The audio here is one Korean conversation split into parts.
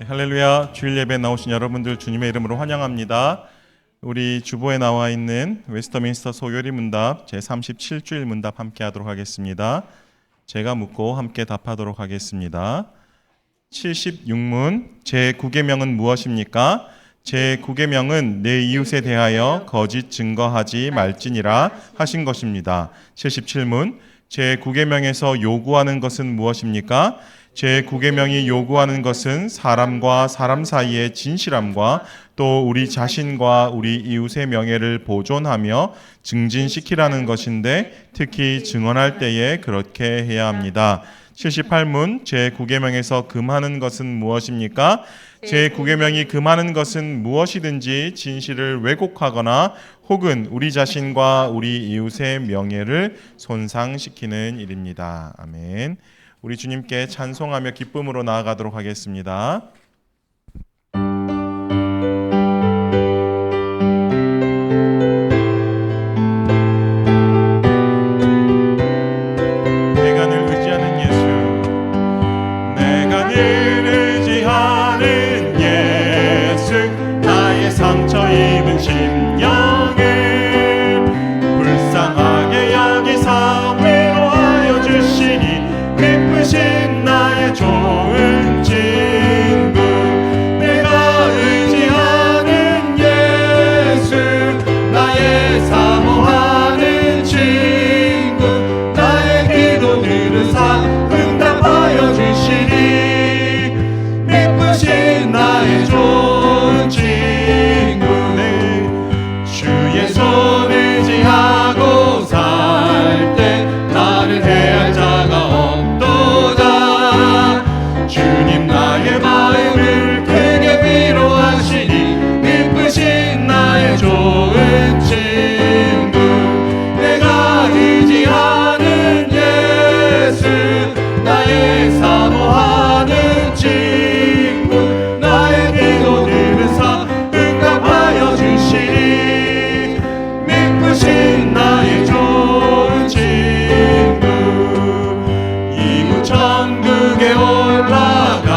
할렐루야. 주일 예배 나오신 여러분들 주님의 이름으로 환영합니다. 우리 주보에 나와 있는 웨스터민스터 소요리 문답 제37주일 문답 함께 하도록 하겠습니다. 제가 묻고 함께 답하도록 하겠습니다. 76문 제9계명은 무엇입니까? 제9계명은 내 이웃에 대하여 거짓 증거하지 말지니라 하신 것입니다. 77문 제9계명에서 요구하는 것은 무엇입니까? 제9계명이 요구하는 것은 사람과 사람 사이의 진실함과 또 우리 자신과 우리 이웃의 명예를 보존하며 증진시키라는 것인데 특히 증언할 때에 그렇게 해야 합니다. 78문 제9계명에서 금하는 것은 무엇입니까? 제9계명이 금하는 것은 무엇이든지 진실을 왜곡하거나 혹은 우리 자신과 우리 이웃의 명예를 손상시키는 일입니다. 아멘. 우리 주님께 찬송하며 기쁨으로 나아가도록 하겠습니다. 내가 늘 의지하는 예수, 내가 늘 의지하는 예수, 나의 상처 입은 심령을 불쌍하게 여기사 위로하여 주시니 기쁘신 나의 좋은 친구, 내가 의지하는 예수, 나의 사모하는 친구, 나의 기도 들으사 응답하여 주시니 기쁘신 나의 좋은 친구, 주의 손 의지하고 살 때 나를 해할 자가 주님 나의 마음을 크게 위로하시니 기쁘신 나의 좋은 친구, 내가 의지하는 예수, 나의 사모하는 친구, 나의 기도 들으사 응답하여 주시니 기쁘신 나의 좋은 친구, 이곳 천국에 올라가서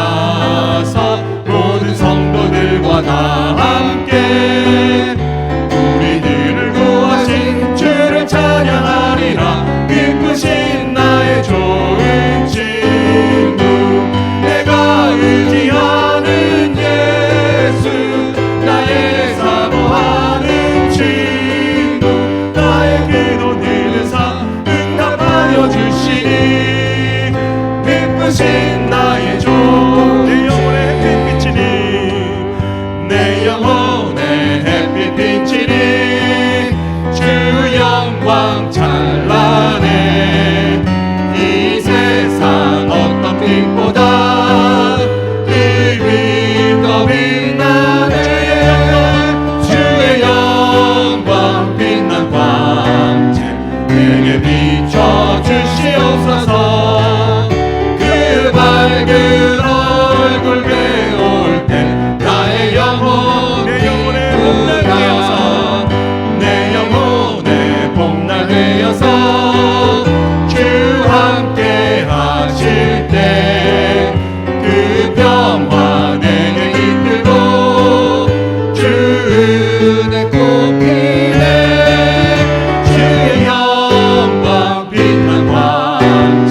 모든 성도들과 다 함께 우리들을 구하신 주를 찬양하리라. 기쁘신 나의 좋은 친구, 내가 의지하는 예수, 나의 사모하는 친구, 나의 기도 들으사 응답하여 주시니 기쁘신 나의 좋은 내 영혼의 햇빛이니, 내 영혼의 햇빛이니 주 영광 찬란해. 이 세상 어떤 빛보다 의미 더 빛나네. 주의 영광 빛난 광채 내게 비춰주시옵소서. 밝은 얼굴 배울 때 나의 영혼이 봄날 되어서, 내 영혼의 봄날 되어서 주 함께 하실 때 그 평화 내게 이끌고 주 은혜 꽃피네. 주의 영광 빛난 광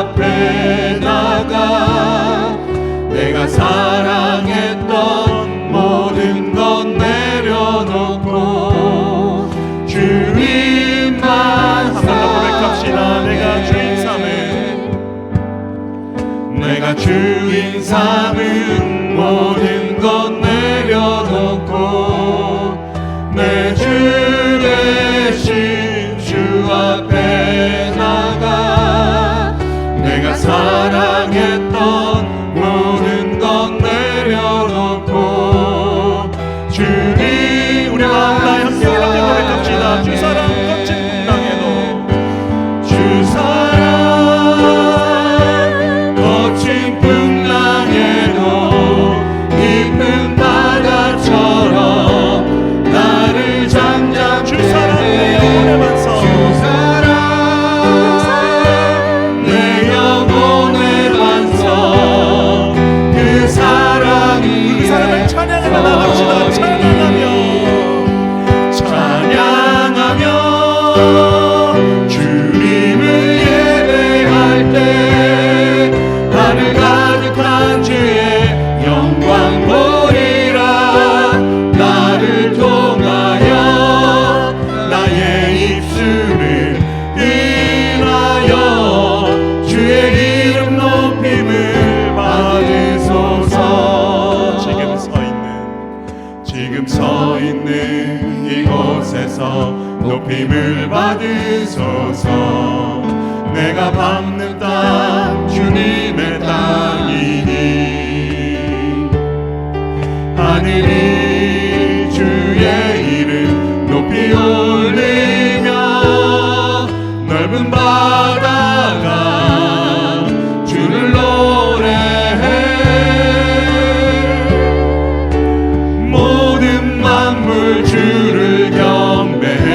앞에 나가 내가 사랑했던 모든 것 내려놓고 주님만 고백합시다. 내가 주인 삼은 모든 것 내려놓고 내 주 대신 주 앞에 나가 내가 사랑했던 모든 것 내려놓고 주님 우리 만나 함께 고백합시다. 주 사랑 거친 풍랑에도 주 사랑 거친 풍랑에도 깊은 바다처럼 나를 잠잠케 주 사랑 내 영혼의 반석 주 사랑 내 영혼의 반석 그 사랑이 그 사랑을 찬양하며 나갑시다. 찬양하며 주님을 예배할 때 하늘 가득한 주의 영광 보리라 나를 통하여 나의 입술을 인하여 주의 이름 높임을 받으소서 지금 서 있는 이곳에서 높임을 받으소서 내가 밟는 땅 주님의 땅이니 하늘이 주의 이름 높이 올리며 넓은 바다가 주를 노래해 모든 만물 주를 경배해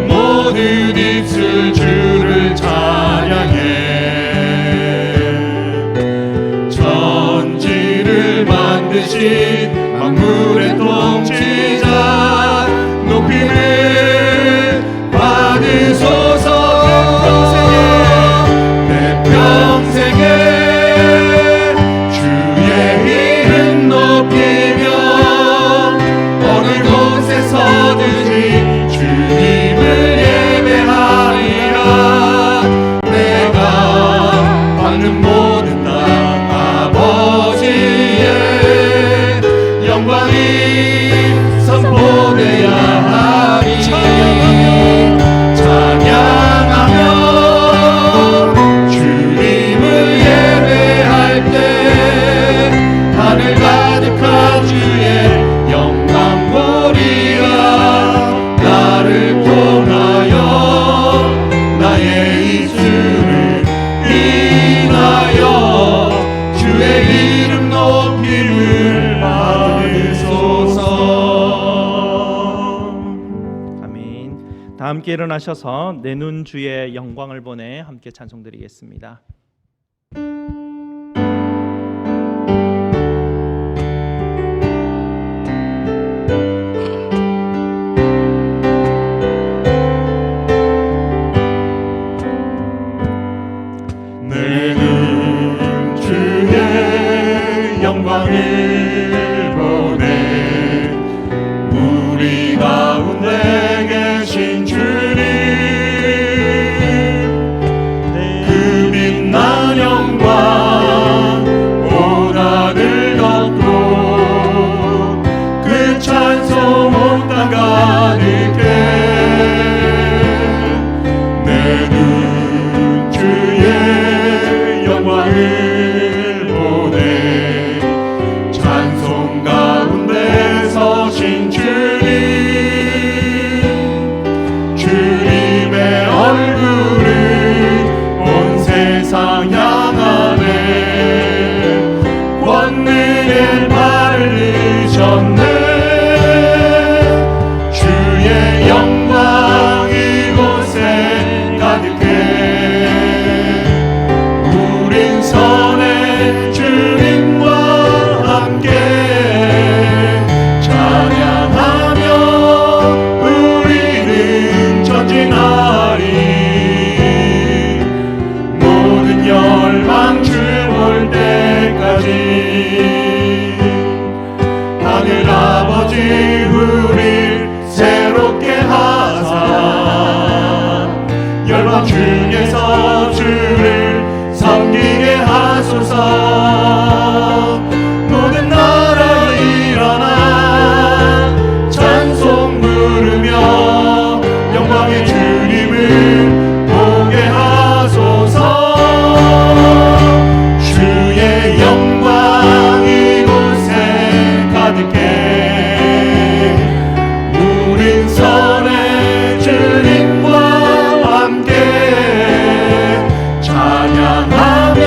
모든 입술 주를 찬양해 천지를 만드신 만물의 통치자 높임을 받으소서 내 평생에 주의 이름 높이며 어느 곳에서든지 주님을 예배하리라 내가 받는 모든 땅 아버지의 영광이 선포되어야 하리 찬양하며 주님을 예배할 때 하늘 가득한 주의 영광 보리라 나를 통하여 나의 입술을 인하여 주의 이름 높임을 받으소서. 아멘. 다 함께 일어나셔서 내 눈 주의 영광을 보내 함께 찬송드리겠습니다. 내 눈 주의 영광을 보내 우리 가운데 계신 주님 그 빛나 중에서 주를 섬기게 하소서. 모든 나라 일어나 찬송 부르며 영광의 주님을 보게 하소서. 주의 영광 이곳에 가득해 우린 선의 주님과 함께 찬양하며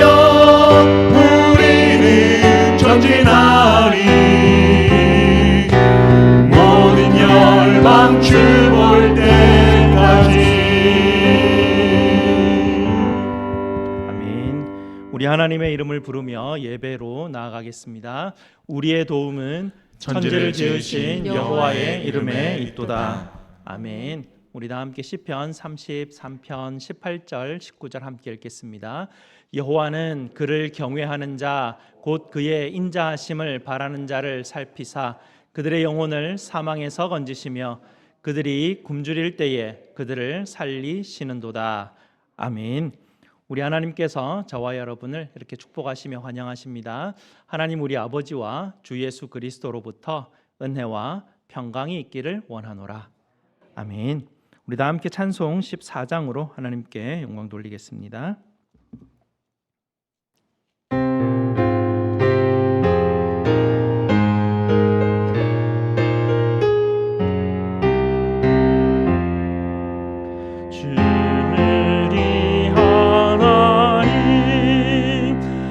우리는 전진하리. 모든 열방 주 볼 때까지. 아멘. 우리 하나님의 이름을 부르며 예배로 나아가겠습니다. 우리의 도움은 천지를 지으신 여호와의 이름에 있도다. 아멘. 우리 다 함께 시편 33편 18절 19절 함께 읽겠습니다. 여호와는 그를 경외하는 자 곧 그의 인자하심을 바라는 자를 살피사 그들의 영혼을 사망에서 건지시며 그들이 굶주릴 때에 그들을 살리시는도다. 아멘. 우리 하나님께서 저와 여러분을 이렇게 축복하시며 환영하십니다. 하나님 우리 아버지와 주 예수 그리스도로부터 은혜와 평강이 있기를 원하노라. 아멘. 우리 다 함께 찬송 14장으로 하나님께 영광 돌리겠습니다. 주의 하나님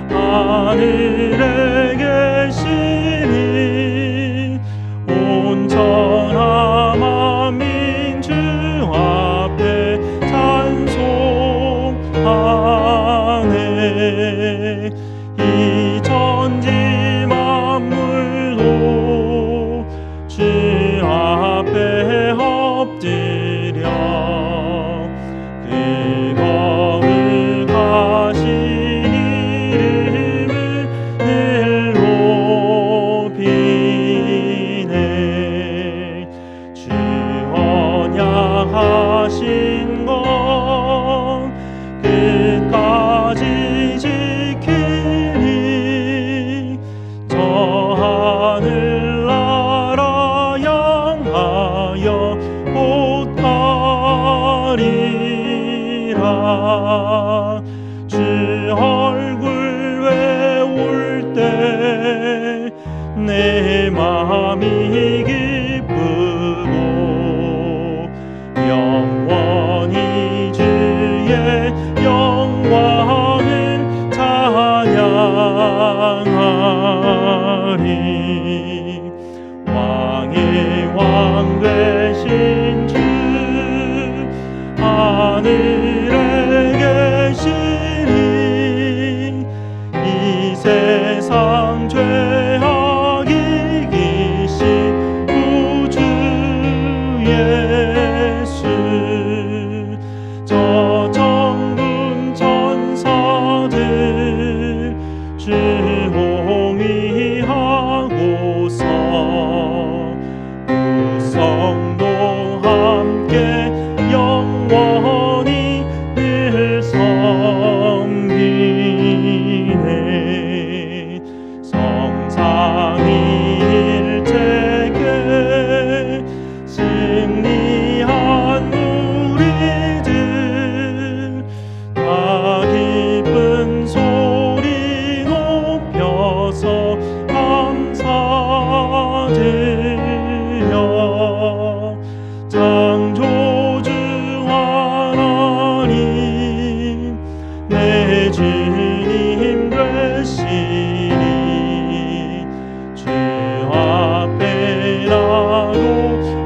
하늘에 계시니 온전한 만민 주 앞에 찬송하네. 이 천지 만물도 주 앞에 엎드려 그 거룩하신 이름을 늘 높이네. 주 언약하신 것 끝까지 지키니 저 하늘나라 향하여 곧 가리라. 주 얼굴 외울 때 내 마음이 기쁘고 영원히 주의 영광을 찬양하리. 왕의 왕 되신 주 하늘에 계시니 이 세상 죄악 이기신 구주 예수. 저 정군 천사들 주 홍위하고서 우성도 함께 영원히 늘 섬기네. 성상이 일체게 승리한 우리들 다 기쁜 소리 높여서 감사드려. 창조주 하나님 내 주님 되시니 주 앞에 나도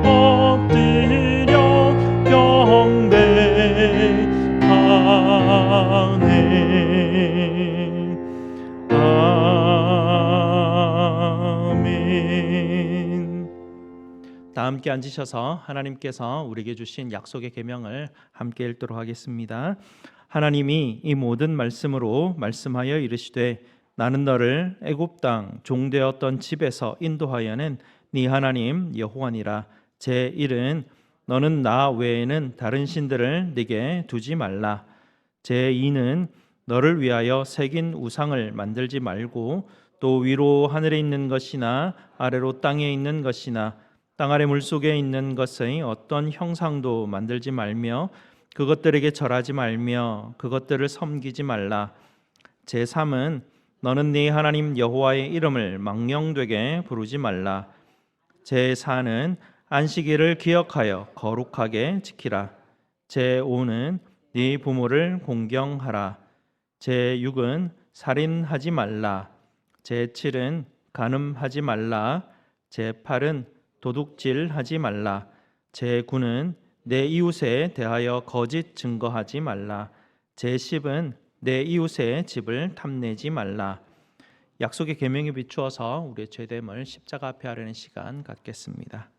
엎드려 경배하네. 아멘. 다 함께 앉으셔서 하나님께서 우리에게 주신 약속의 계명을 함께 읽도록 하겠습니다. 하나님이 이 모든 말씀으로 말씀하여 이르시되 나는 너를 애굽 땅 종되었던 집에서 인도하여는 네 하나님 여호와니라. 제 1은 너는 나 외에는 다른 신들을 네게 두지 말라. 제2는 너를 위하여 새긴 우상을 만들지 말고 또 위로 하늘에 있는 것이나 아래로 땅에 있는 것이나 땅 아래 물속에 있는 것의 어떤 형상도 만들지 말며 그것들에게 절하지 말며 그것들을 섬기지 말라. 제3은 너는 네 하나님 여호와의 이름을 망령되게 부르지 말라. 제4는 안식일을 기억하여 거룩하게 지키라. 제5는 네 부모를 공경하라. 제6은 살인하지 말라. 제7은 간음하지 말라. 제8은 도둑질하지 말라. 제9는 내 이웃에 대하여 거짓 증거하지 말라. 제10은 내 이웃의 집을 탐내지 말라. 약속의 계명에 비추어서 우리의 죄됨을 십자가 앞에 하려는 시간 갖겠습니다.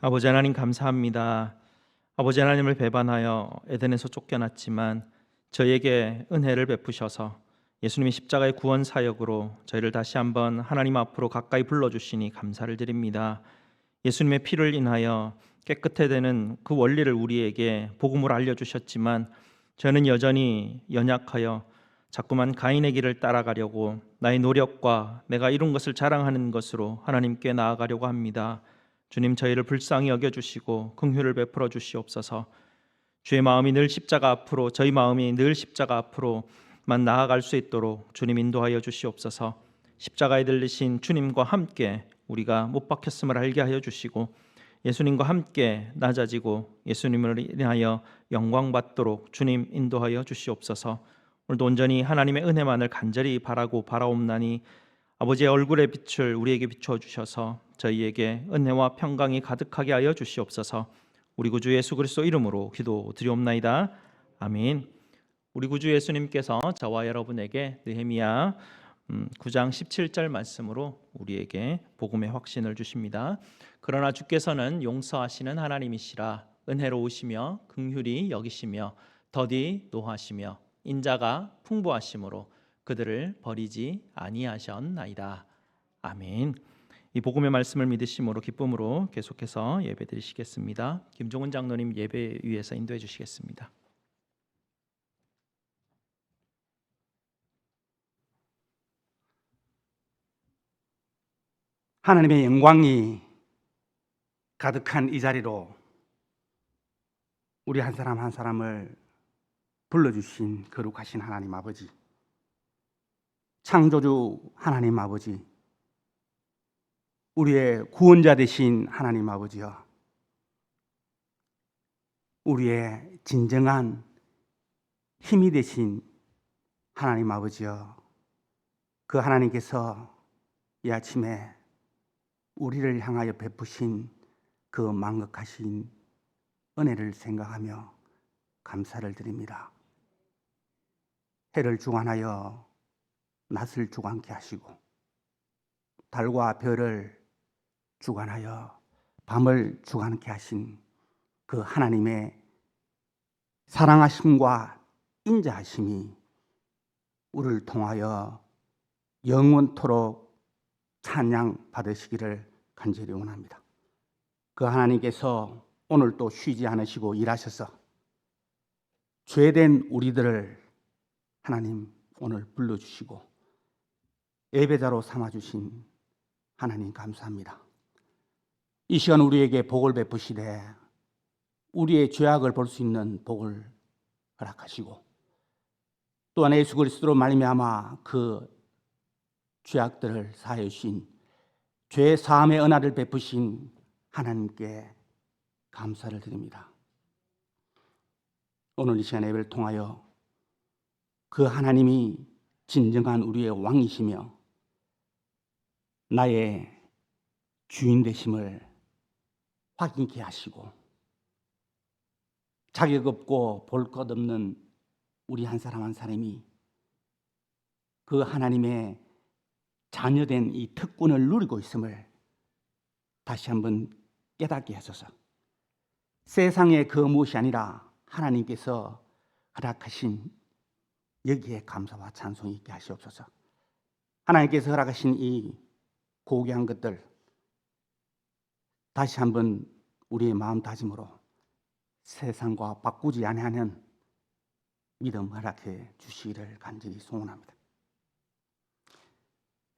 아버지 하나님 감사합니다. 아버지 하나님을 배반하여 에덴에서 쫓겨났지만 저에게 은혜를 베푸셔서 예수님의 십자가의 구원 사역으로 저희를 다시 한번 하나님 앞으로 가까이 불러주시니 감사를 드립니다. 예수님의 피를 인하여 깨끗해 되는 그 원리를 우리에게 복음으로 알려주셨지만 저는 여전히 연약하여 자꾸만 가인의 길을 따라가려고 나의 노력과 내가 이룬 것을 자랑하는 것으로 하나님께 나아가려고 합니다. 주님, 저희를 불쌍히 여겨주시고 긍휼을 베풀어 주시옵소서. 주의 마음이 늘 십자가 앞으로, 저희 마음이 늘 십자가 앞으로만 나아갈 수 있도록 주님 인도하여 주시옵소서. 십자가에 들리신 주님과 함께 우리가 못 박혔음을 알게 하여 주시고 예수님과 함께 낮아지고 예수님을 인하여 영광 받도록 주님 인도하여 주시옵소서. 오늘도 온전히 하나님의 은혜만을 간절히 바라고 바라옵나니 아버지의 얼굴의 빛을 우리에게 비추어 주셔서 저희에게 은혜와 평강이 가득하게 하여 주시옵소서. 우리 구주 예수 그리스도 이름으로 기도드리옵나이다. 아멘. 우리 구주 예수님께서 저와 여러분에게 느헤미야 9장 17절 말씀으로 우리에게 복음의 확신을 주십니다. 그러나 주께서는 용서하시는 하나님이시라. 은혜로우시며 긍휼히 여기시며 더디 노하시며 인자가 풍부하심으로 그들을 버리지 아니하셨나이다. 아멘. 이 복음의 말씀을 믿으심으로 기쁨으로 계속해서 예배드리시겠습니다. 김종훈 장로님 예배 위에서 인도해 주시겠습니다. 하나님의 영광이 가득한 이 자리로 우리 한 사람 한 사람을 불러주신 거룩하신 하나님 아버지, 창조주 하나님 아버지, 우리의 구원자 되신 하나님 아버지여, 우리의 진정한 힘이 되신 하나님 아버지여, 그 하나님께서 이 아침에 우리를 향하여 베푸신 그 만극하신 은혜를 생각하며 감사를 드립니다. 해를 주관하여 낮을 주관케 하시고 달과 별을 주관하여 밤을 주관케 하신 그 하나님의 사랑하심과 인자하심이 우리를 통하여 영원토록 찬양 받으시기를 간절히 원합니다. 그 하나님께서 오늘 또 쉬지 않으시고 일하셔서 죄된 우리들을 하나님 오늘 불러주시고 예배자로 삼아주신 하나님 감사합니다. 이 시간 우리에게 복을 베푸시되 우리의 죄악을 볼 수 있는 복을 허락하시고 또한 예수 그리스도로 말미암아 그 죄악들을 사하여 주신 죄 사함의 은혜를 베푸신 하나님께 감사를 드립니다. 오늘 이 시간 예배를 통하여 그 하나님이 진정한 우리의 왕이시며 나의 주인 되심을 확인케 하시고 자격 없고 볼 것 없는 우리 한 사람 한 사람이 그 하나님의 자녀된 이 특권을 누리고 있음을 다시 한번 깨닫게 하소서. 세상의 그 무엇이 아니라 하나님께서 허락하신 여기에 감사와 찬송이 있게 하시옵소서. 하나님께서 허락하신 이 고귀한 것들 다시 한번 우리의 마음다짐으로 세상과 바꾸지 아니하는 믿음 허락해 주시기를 간절히 소원합니다.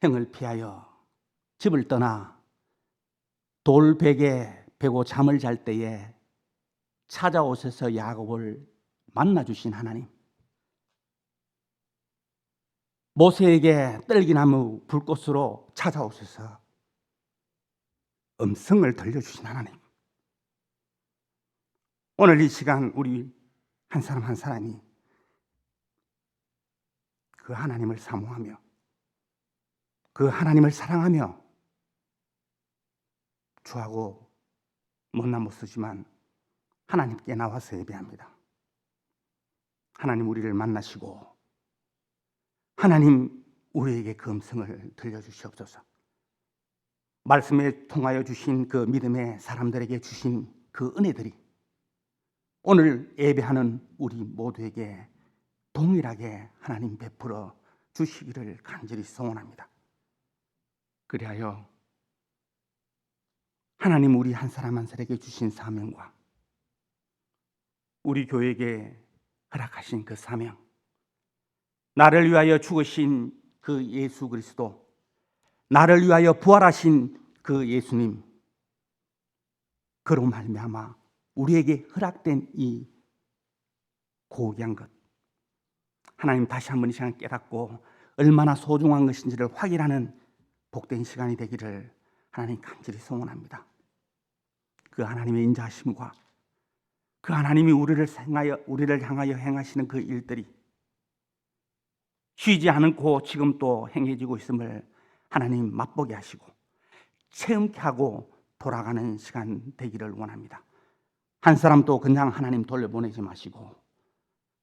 형을 피하여 집을 떠나 돌베개에 베고 잠을 잘 때에 찾아오셔서 야곱을 만나주신 하나님, 모세에게 떨기나무 불꽃으로 찾아오셔서 음성을 들려주신 하나님, 오늘 이 시간 우리 한 사람 한 사람이 그 하나님을 사모하며 그 하나님을 사랑하며 주하고 못난 못 쓰지만 하나님께 나와서 예배합니다. 하나님 우리를 만나시고 하나님 우리에게 그 음성을 들려주시옵소서. 말씀에 통하여 주신 그 믿음의 사람들에게 주신 그 은혜들이 오늘 예배하는 우리 모두에게 동일하게 하나님 베풀어 주시기를 간절히 소원합니다. 그리하여 하나님 우리 한 사람 한 사람에게 주신 사명과 우리 교회에게 허락하신 그 사명, 나를 위하여 죽으신 그 예수 그리스도, 나를 위하여 부활하신 그 예수님, 그로 말미암아 우리에게 허락된 이 고귀한 것, 하나님 다시 한번 이 시간 깨닫고 얼마나 소중한 것인지를 확인하는 복된 시간이 되기를 하나님 간절히 소원합니다. 그 하나님의 인자하심과 그 하나님이 우리를 향하여 행하시는 그 일들이 쉬지 않고 지금 또 행해지고 있음을 하나님 맛보게 하시고 체험케 하고 돌아가는 시간 되기를 원합니다. 한 사람도 그냥 하나님 돌려보내지 마시고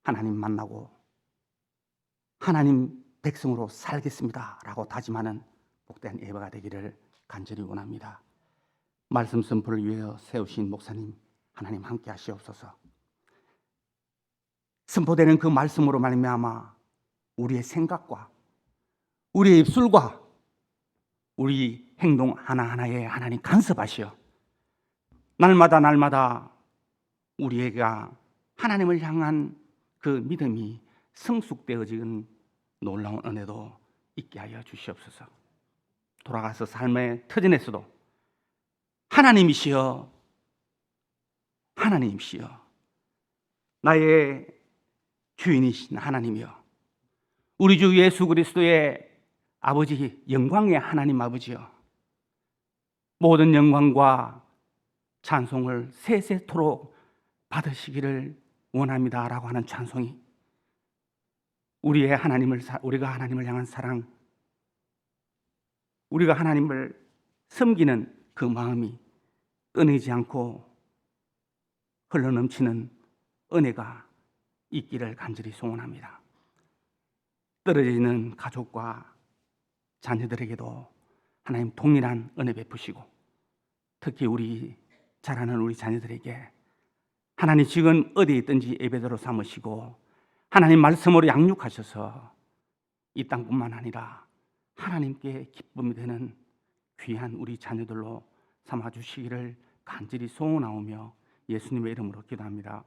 하나님 만나고 하나님 백성으로 살겠습니다 라고 다짐하는 복된 예배가 되기를 간절히 원합니다. 말씀 선포를 위하여 세우신 목사님 하나님 함께 하시옵소서. 선포되는 그 말씀으로 말미암아 우리의 생각과 우리의 입술과 우리 행동 하나하나에 하나님 간섭하시어 날마다 우리가 하나님을 향한 그 믿음이 성숙되어지는 놀라운 은혜도 있게 하여 주시옵소서. 돌아가서 삶의 터전에서도 하나님이시여 나의 주인이신 하나님이여, 우리 주 예수 그리스도의 아버지, 영광의 하나님 아버지여, 모든 영광과 찬송을 세세토록 받으시기를 원합니다라고 하는 찬송이 우리가 하나님을 향한 사랑, 우리가 하나님을 섬기는 그 마음이 끊이지 않고 흘러넘치는 은혜가 있기를 간절히 소원합니다. 떨어져 있는 가족과 자녀들에게도 하나님 동일한 은혜 베푸시고 특히 우리 자라는 우리 자녀들에게 하나님 지금 어디에 있든지 예배대로 삼으시고 하나님 말씀으로 양육하셔서 이 땅뿐만 아니라 하나님께 기쁨이 되는 귀한 우리 자녀들로 삼아주시기를 간절히 소원하오며 예수님의 이름으로 기도합니다.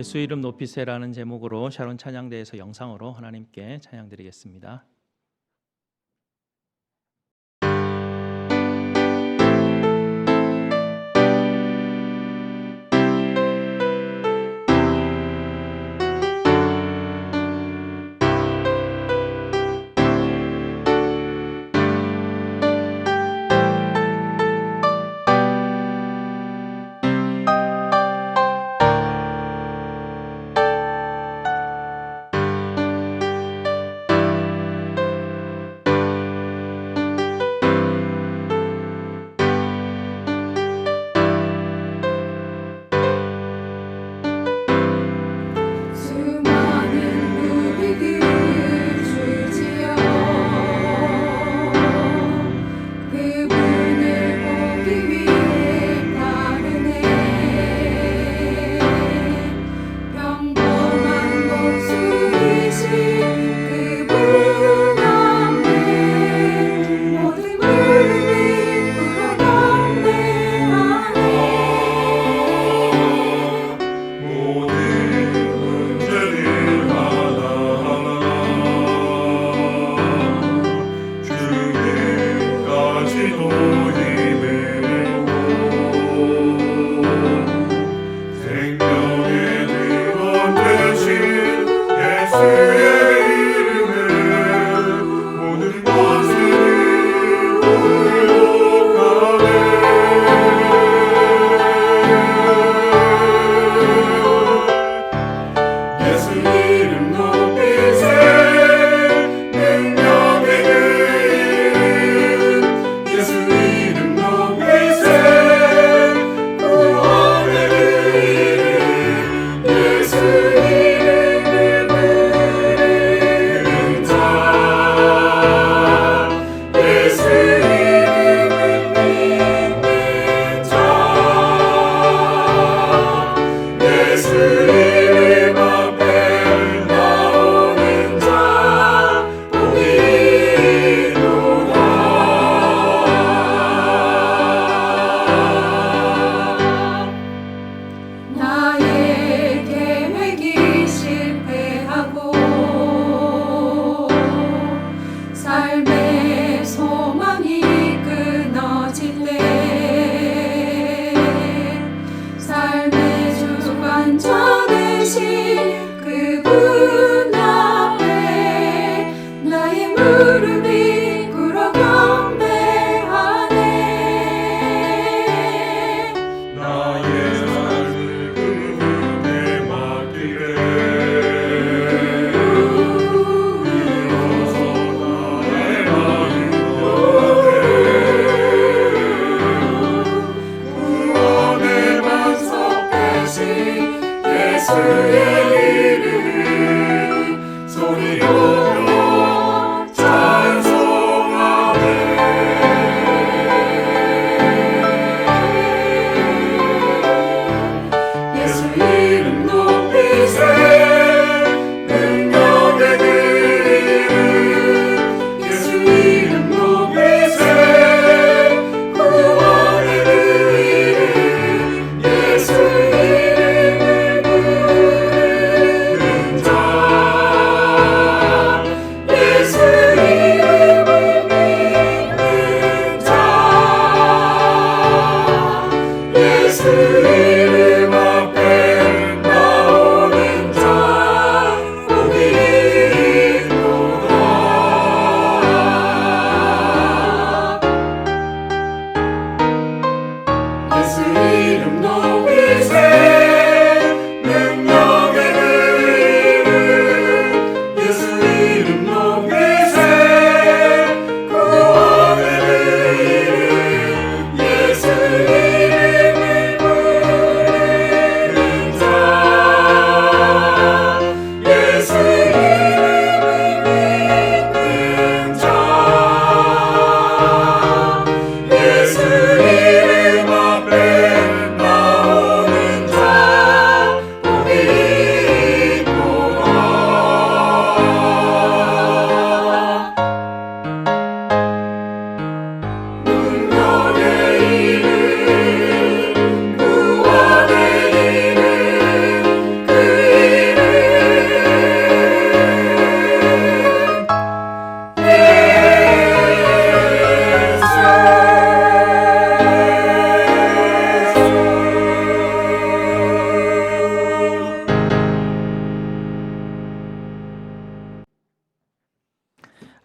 예수 이름 높이세라는 제목으로 샤론 찬양대에서 영상으로 하나님께 찬양드리겠습니다.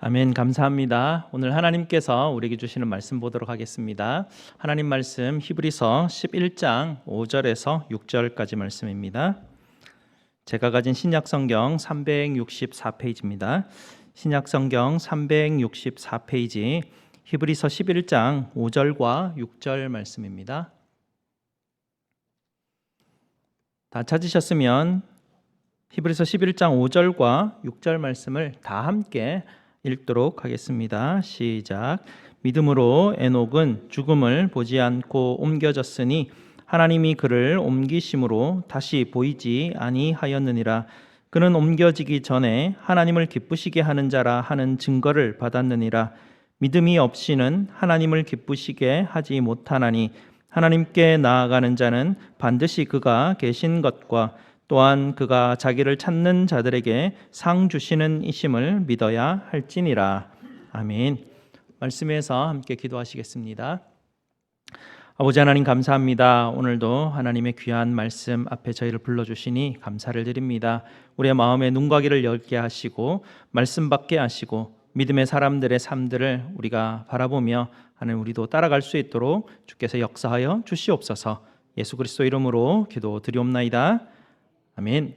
아멘. 감사합니다. 오늘 하나님께서 우리에게 주시는 말씀 보도록 하겠습니다. 하나님 말씀 히브리서 11장 5절에서 6절까지 말씀입니다. 제가 가진 신약 성경 364페이지입니다. 신약 성경 364페이지 히브리서 11장 5절과 6절 말씀입니다. 다 찾으셨으면 히브리서 11장 5절과 6절 말씀을 다 함께 읽도록 하겠습니다. 시작. 믿음으로 에녹은 죽음을 보지 않고 옮겨졌으니 하나님이 그를 옮기심으로 다시 보이지 아니하였느니라. 그는 옮겨지기 전에 하나님을 기쁘시게 하는 자라 하는 증거를 받았느니라. 믿음이 없이는 하나님을 기쁘시게 하지 못하나니 하나님께 나아가는 자는 반드시 그가 계신 것과 또한 그가 자기를 찾는 자들에게 상 주시는 이심을 믿어야 할지니라. 아멘. 말씀에서 함께 기도하시겠습니다. 아버지 하나님 감사합니다. 오늘도 하나님의 귀한 말씀 앞에 저희를 불러주시니 감사를 드립니다. 우리의 마음의 눈과 귀를 열게 하시고 말씀 받게 하시고 믿음의 사람들의 삶들을 우리가 바라보며 하나님 우리도 따라갈 수 있도록 주께서 역사하여 주시옵소서. 예수 그리스도 이름으로 기도드리옵나이다. 아멘.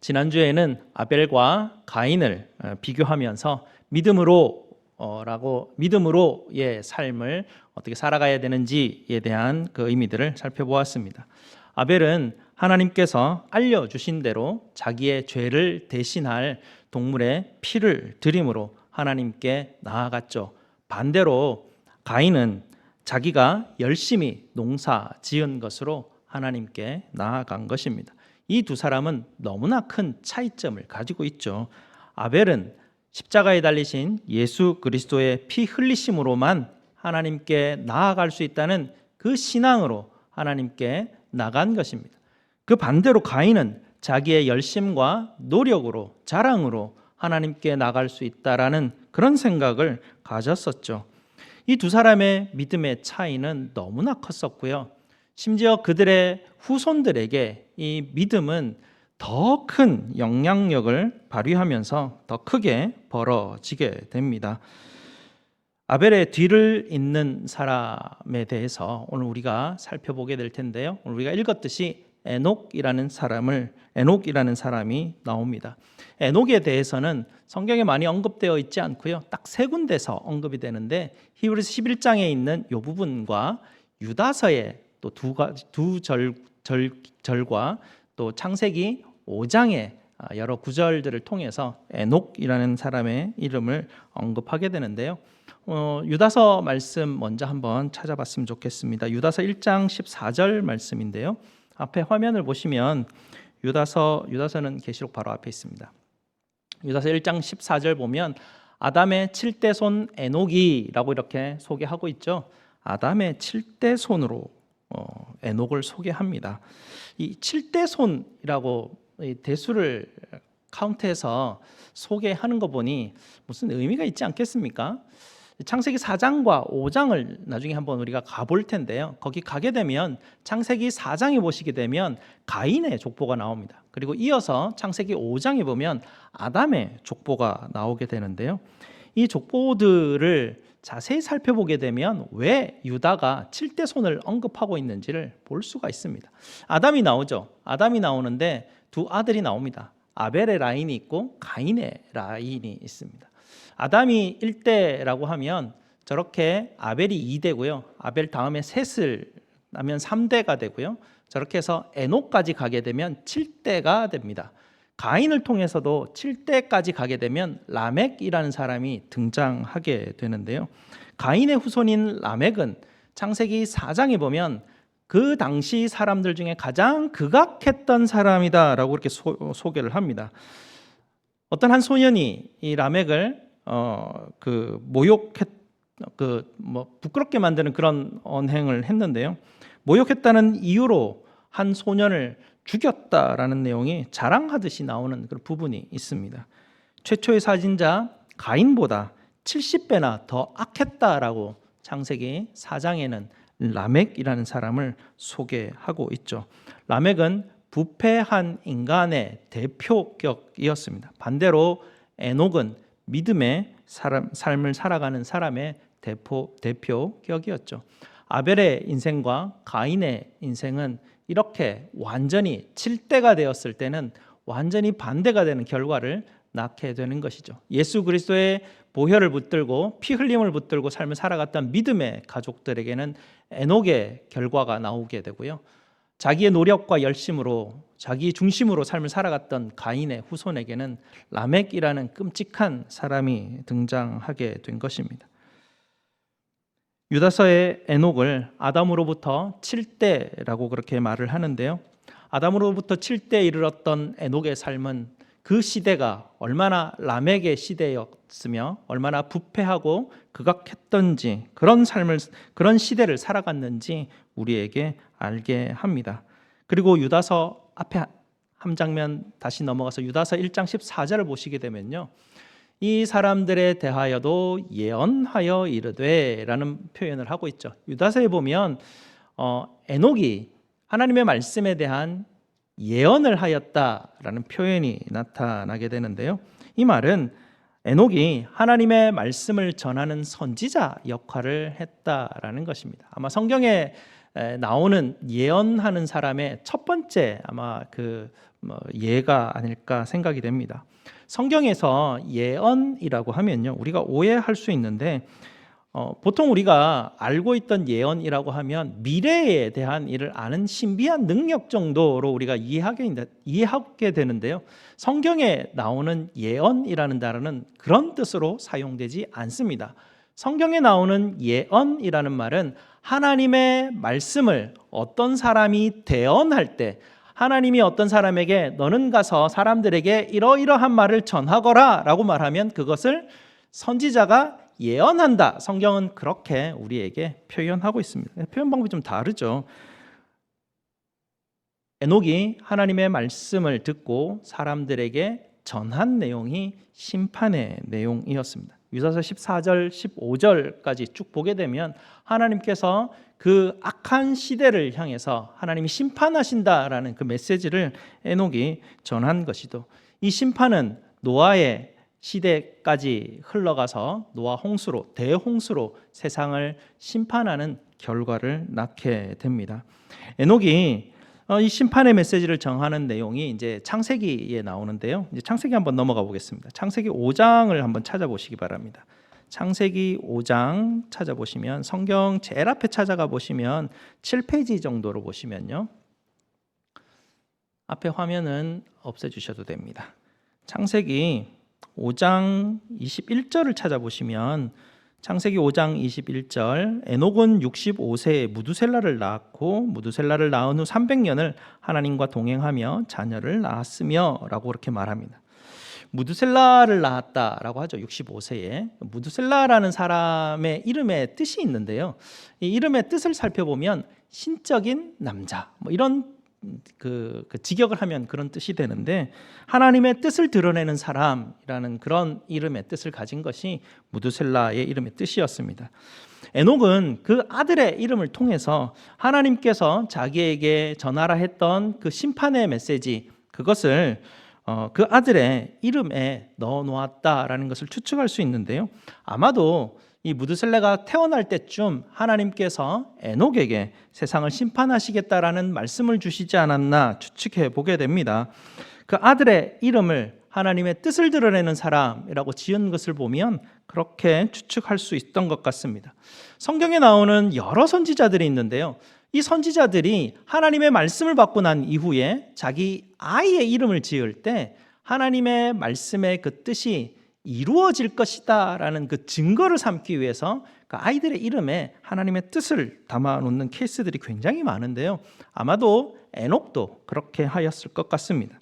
지난주에는 아벨과 가인을 비교하면서 믿음으로의 삶을 어떻게 살아가야 되는지에 대한 그 의미들을 살펴보았습니다. 아벨은 하나님께서 알려주신 대로 자기의 죄를 대신할 동물의 피를 드림으로 하나님께 나아갔죠. 반대로 가인은 자기가 열심히 농사 지은 것으로 하나님께 나아간 것입니다. 이 두 사람은 너무나 큰 차이점을 가지고 있죠. 아벨은 십자가에 달리신 예수 그리스도의 피 흘리심으로만 하나님께 나아갈 수 있다는 그 신앙으로 하나님께 나간 것입니다. 그 반대로 가인은 자기의 열심과 노력으로 자랑으로 하나님께 나갈 수 있다라는 그런 생각을 가졌었죠. 이 두 사람의 믿음의 차이는 너무나 컸었고요. 심지어 그들의 후손들에게 이 믿음은 더 큰 영향력을 발휘하면서 더 크게 벌어지게 됩니다. 아벨의 뒤를 잇는 사람에 대해서 오늘 우리가 살펴보게 될 텐데요. 오늘 우리가 읽었듯이 에녹이라는 사람이 나옵니다. 에녹에 대해서는 성경에 많이 언급되어 있지 않고요. 딱 세 군데서 언급이 되는데 히브리서 11장에 있는 이 부분과 유다서의 또 두 절과 또 창세기 5장의 여러 구절들을 통해서 에녹이라는 사람의 이름을 언급하게 되는데요. 유다서 말씀 먼저 한번 찾아봤으면 좋겠습니다. 유다서 1장 14절 말씀인데요. 앞에 화면을 보시면 유다서는 계시록 바로 앞에 있습니다. 유다서 1장 14절 보면 아담의 7대 손 에녹이라고 이렇게 소개하고 있죠. 아담의 7대 손으로 에녹을 소개합니다. 이 7대 손이라고 대수를 카운트해서 소개하는 거 보니 무슨 의미가 있지 않겠습니까? 창세기 4장과 5장을 나중에 한번 우리가 가볼 텐데요. 거기 가게 되면 창세기 4장에 보시게 되면 가인의 족보가 나옵니다. 그리고 이어서 창세기 5장에 보면 아담의 족보가 나오게 되는데요. 이 족보들을 자세히 살펴보게 되면 왜 유다가 7대 손을 언급하고 있는지를 볼 수가 있습니다. 아담이 나오죠. 아담이 나오는데 두 아들이 나옵니다. 아벨의 라인이 있고 가인의 라인이 있습니다. 아담이 1대라고 하면 저렇게 아벨이 2대고요. 아벨 다음에 셋을 하면 3대가 되고요. 저렇게 해서 에녹까지 가게 되면 7대가 됩니다. 가인을 통해서도 7대까지 가게 되면 라멕이라는 사람이 등장하게 되는데요. 가인의 후손인 라멕은 창세기 4장에 보면 그 당시 사람들 중에 가장 극악했던 사람이다라고 이렇게 소개를 합니다. 어떤 한 소년이 이 라멕을 부끄럽게 만드는 그런 언행을 했는데요. 모욕했다는 이유로 한 소년을 죽였다라는 내용이 자랑하듯이 나오는 그런 부분이 있습니다. 최초의 사진자 가인보다 70배나 더 악했다라고 창세기 4장에는 라멕이라는 사람을 소개하고 있죠. 라멕은 부패한 인간의 대표격이었습니다. 반대로 에녹은 믿음의 삶을 살아가는 사람의 대표격이었죠. 아벨의 인생과 가인의 인생은 이렇게 완전히 칠대가 되었을 때는 완전히 반대가 되는 결과를 낳게 되는 것이죠. 예수 그리스도의 보혈을 붙들고 피 흘림을 붙들고 삶을 살아갔던 믿음의 가족들에게는 에녹의 결과가 나오게 되고요. 자기의 노력과 열심으로 자기 중심으로 삶을 살아갔던 가인의 후손에게는 라멕이라는 끔찍한 사람이 등장하게 된 것입니다. 유다서의 에녹을 아담으로부터 7대라고 그렇게 말을 하는데요. 아담으로부터 7대에 이르렀던 에녹의 삶은 그 시대가 얼마나 라멕의 시대였으며 얼마나 부패하고 극악했던지 그런 시대를 살아갔는지 우리에게 알게 합니다. 그리고 유다서 앞에 한 장면 다시 넘어가서 유다서 1장 14절을 보시게 되면요. 이 사람들에 대하여도 예언하여 이르되 라는 표현을 하고 있죠. 유다서에 보면 에녹이 하나님의 말씀에 대한 예언을 하였다라는 표현이 나타나게 되는데요. 이 말은 에녹이 하나님의 말씀을 전하는 선지자 역할을 했다라는 것입니다. 아마 성경에 나오는 예언하는 사람의 첫 번째 아마 예가 아닐까 생각이 됩니다. 성경에서 예언이라고 하면요, 우리가 오해할 수 있는데 보통 우리가 알고 있던 예언이라고 하면 미래에 대한 일을 아는 신비한 능력 정도로 우리가 이해하게 되는데요. 성경에 나오는 예언이라는 단어는 그런 뜻으로 사용되지 않습니다. 성경에 나오는 예언이라는 말은 하나님의 말씀을 어떤 사람이 대언할 때 하나님이 어떤 사람에게 너는 가서 사람들에게 이러이러한 말을 전하거라 라고 말하면 그것을 선지자가 예언한다. 성경은 그렇게 우리에게 표현하고 있습니다. 표현 방법이 좀 다르죠. 에녹이 하나님의 말씀을 듣고 사람들에게 전한 내용이 심판의 내용이었습니다. 유다서 14절, 15절까지 쭉 보게 되면 하나님께서 그 악한 시대를 향해서 하나님이 심판하신다라는 그 메시지를 에녹이 전한 것이죠. 이 심판은 노아의 시대까지 흘러가서 노아 홍수로 대홍수로 세상을 심판하는 결과를 낳게 됩니다. 에녹이 이 심판의 메시지를 정하는 내용이 이제 창세기에 나오는데요. 이제 창세기 한번 넘어가 보겠습니다. 창세기 5장을 한번 찾아보시기 바랍니다. 창세기 5장 찾아보시면 성경 제일 앞에 찾아가 보시면 7페이지 정도로 보시면요. 앞에 화면은 없애주셔도 됩니다. 창세기 5장 21절을 찾아보시면 창세기 5장 21절 에녹은 65세에 무두셀라를 낳았고 무두셀라를 낳은 후 300년을 하나님과 동행하며 자녀를 낳았으며 라고 그렇게 말합니다. 무두셀라를 낳았다라고 하죠. 65세에. 무두셀라라는 사람의 이름의 뜻이 있는데요. 이 이름의 뜻을 살펴보면 신적인 남자 이런 그 직역을 하면 그런 뜻이 되는데 하나님의 뜻을 드러내는 사람이라는 그런 이름의 뜻을 가진 것이 무두셀라의 이름의 뜻이었습니다. 에녹은 그 아들의 이름을 통해서 하나님께서 자기에게 전하라 했던 그 심판의 메시지 그것을 그 아들의 이름에 넣어 놓았다라는 것을 추측할 수 있는데요. 아마도 이 무두셀라가 태어날 때쯤 하나님께서 에녹에게 세상을 심판하시겠다라는 말씀을 주시지 않았나 추측해 보게 됩니다. 그 아들의 이름을 하나님의 뜻을 드러내는 사람이라고 지은 것을 보면 그렇게 추측할 수 있던 것 같습니다. 성경에 나오는 여러 선지자들이 있는데요. 이 선지자들이 하나님의 말씀을 받고 난 이후에 자기 아이의 이름을 지을 때 하나님의 말씀의 그 뜻이 이루어질 것이다 라는 그 증거를 삼기 위해서 그 아이들의 이름에 하나님의 뜻을 담아 놓는 케이스들이 굉장히 많은데요. 아마도 에녹도 그렇게 하였을 것 같습니다.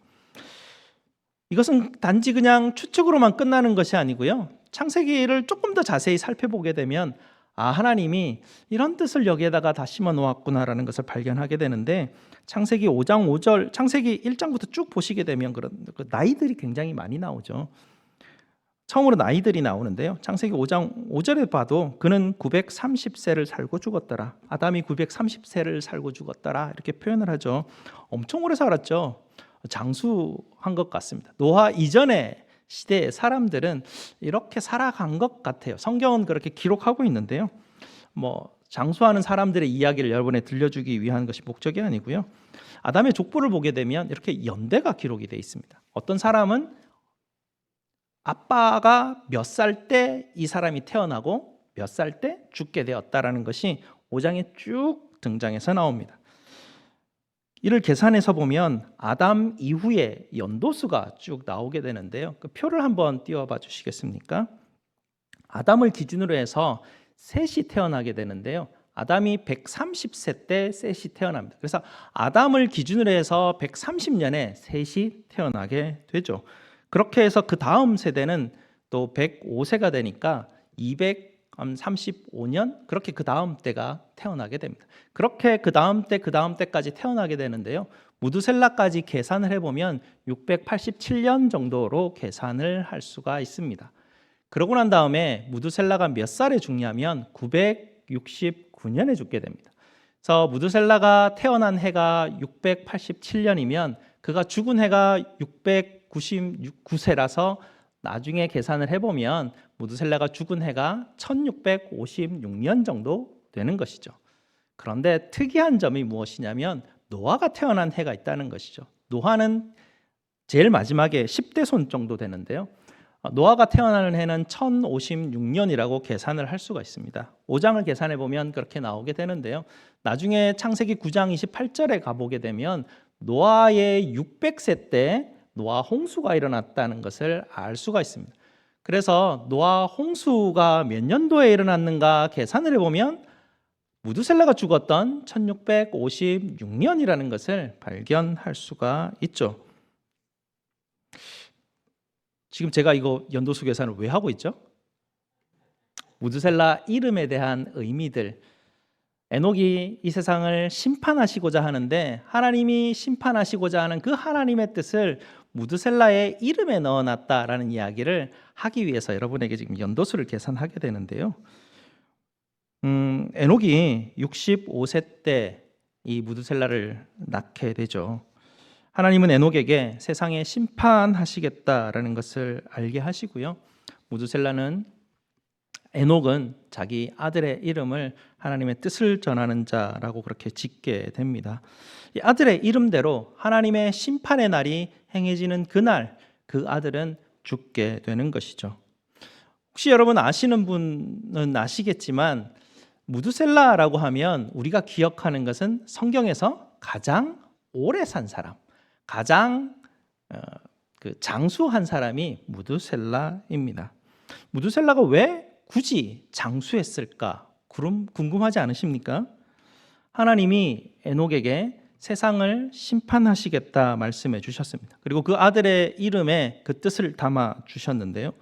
이것은 단지 그냥 추측으로만 끝나는 것이 아니고요. 창세기를 조금 더 자세히 살펴보게 되면 하나님이 이런 뜻을 여기에다가 다 심어 놓았구나라는 것을 발견하게 되는데 창세기 5장 5절, 창세기 1장부터 쭉 보시게 되면 그런 나이들이 굉장히 많이 나오죠. 처음으로 나이들이 나오는데요. 창세기 5장 5절에 봐도 그는 930세를 살고 죽었더라. 아담이 930세를 살고 죽었더라. 이렇게 표현을 하죠. 엄청 오래 살았죠. 장수한 것 같습니다. 노아 이전의 시대의 사람들은 이렇게 살아간 것 같아요. 성경은 그렇게 기록하고 있는데요. 장수하는 사람들의 이야기를 여러분에 들려주기 위한 것이 목적이 아니고요. 아담의 족보를 보게 되면 이렇게 연대가 기록이 되어 있습니다. 어떤 사람은 아빠가 몇 살 때 이 사람이 태어나고 몇 살 때 죽게 되었다라는 것이 5장에 쭉 등장해서 나옵니다. 이를 계산해서 보면 아담 이후에 연도수가 쭉 나오게 되는데요. 그 표를 한번 띄워봐 주시겠습니까? 아담을 기준으로 해서 셋이 태어나게 되는데요. 아담이 130세 때 셋이 태어납니다. 그래서 아담을 기준으로 해서 130년에 셋이 태어나게 되죠. 그렇게 해서 그 다음 세대는 또 105세가 되니까 235년 그렇게 그 다음 때가 태어나게 됩니다. 그렇게 그 다음 때까지 태어나게 되는데요. 무두셀라까지 계산을 해보면 687년 정도로 계산을 할 수가 있습니다. 그러고 난 다음에 무두셀라가 몇 살에 죽냐면 969년에 죽게 됩니다. 그래서 무두셀라가 태어난 해가 687년이면 그가 죽은 해가 699세라서 나중에 계산을 해보면 무두셀라가 죽은 해가 1656년 정도 되는 것이죠. 그런데 특이한 점이 무엇이냐면 노아가 태어난 해가 있다는 것이죠. 노아는 제일 마지막에 10대 손 정도 되는데요. 노아가 태어나는 해는 1056년이라고 계산을 할 수가 있습니다. 5장을 계산해 보면 그렇게 나오게 되는데요. 나중에 창세기 9장 28절에 가보게 되면 노아의 600세 때 노아 홍수가 일어났다는 것을 알 수가 있습니다. 그래서 노아 홍수가 몇 년도에 일어났는가 계산을 해보면 무두셀라가 죽었던 1656년이라는 것을 발견할 수가 있죠. 지금 제가 이거 연도수 계산을 왜 하고 있죠? 무두셀라 이름에 대한 의미들, 에녹이 이 세상을 심판하시고자 하는데 하나님이 심판하시고자 하는 그 하나님의 뜻을 무두셀라의 이름에 넣어놨다라는 이야기를 하기 위해서 여러분에게 지금 연도수를 계산하게 되는데요. 에녹이 65세 때 이 무두셀라를 낳게 되죠. 하나님은 에녹에게 세상에 심판하시겠다라는 것을 알게 하시고요. 무두셀라는 에녹은 자기 아들의 이름을 하나님의 뜻을 전하는 자라고 그렇게 짓게 됩니다. 이 아들의 이름대로 하나님의 심판의 날이 행해지는 그날 그 아들은 죽게 되는 것이죠. 혹시 여러분 아시는 분은 아시겠지만 무두셀라라고 하면 우리가 기억하는 것은 성경에서 가장 오래 산 사람, 가장 장수한 사람이 무두셀라입니다. 무두셀라가 왜 굳이 장수했을까? 궁금하지 않으십니까? 하나님이 에녹에게 세상을 심판하시겠다 말씀해 주셨습니다. 그리고 그 아들의 이름에 그 뜻을 담아 주셨는데요.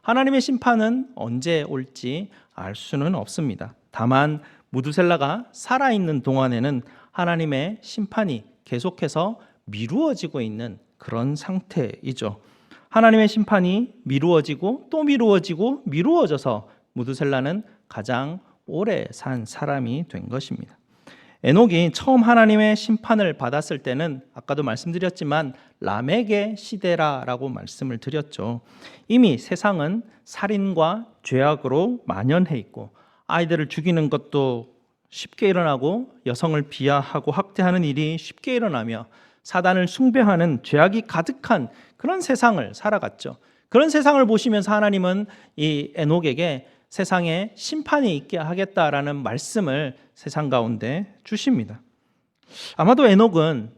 하나님의 심판은 언제 올지 알 수는 없습니다. 다만 무두셀라가 살아있는 동안에는 하나님의 심판이 계속해서 미루어지고 있는 그런 상태이죠. 하나님의 심판이 미루어지고 또 미루어지고 미루어져서 무두셀라는 가장 오래 산 사람이 된 것입니다. 에녹이 처음 하나님의 심판을 받았을 때는 아까도 말씀드렸지만 라멕의 시대라고 말씀을 드렸죠. 이미 세상은 살인과 죄악으로 만연해 있고 아이들을 죽이는 것도 쉽게 일어나고 여성을 비하하고 학대하는 일이 쉽게 일어나며 사단을 숭배하는 죄악이 가득한 그런 세상을 살아갔죠. 그런 세상을 보시면서 하나님은 이 에녹에게 세상에 심판이 있게 하겠다라는 말씀을 세상 가운데 주십니다. 아마도 에녹은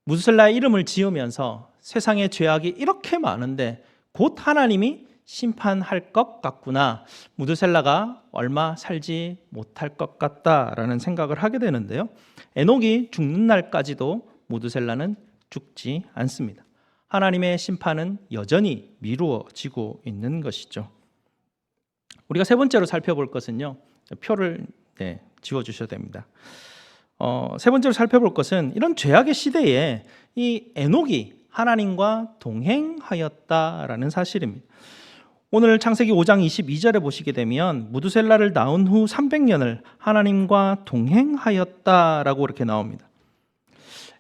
무두셀라의 이름을 지으면서 세상의 죄악이 이렇게 많은데 곧 하나님이 심판할 것 같구나, 무두셀라가 얼마 살지 못할 것 같다라는 생각을 하게 되는데요. 에녹이 죽는 날까지도 무두셀라는 죽지 않습니다. 하나님의 심판은 여전히 미루어지고 있는 것이죠. 우리가 세 번째로 살펴볼 것은요, 표를 지워주셔야 됩니다. 세 번째로 살펴볼 것은 이런 죄악의 시대에 이 에녹이 하나님과 동행하였다라는 사실입니다. 오늘 창세기 5장 22절에 보시게 되면 무두셀라를 낳은 후 300년을 하나님과 동행하였다라고 이렇게 나옵니다.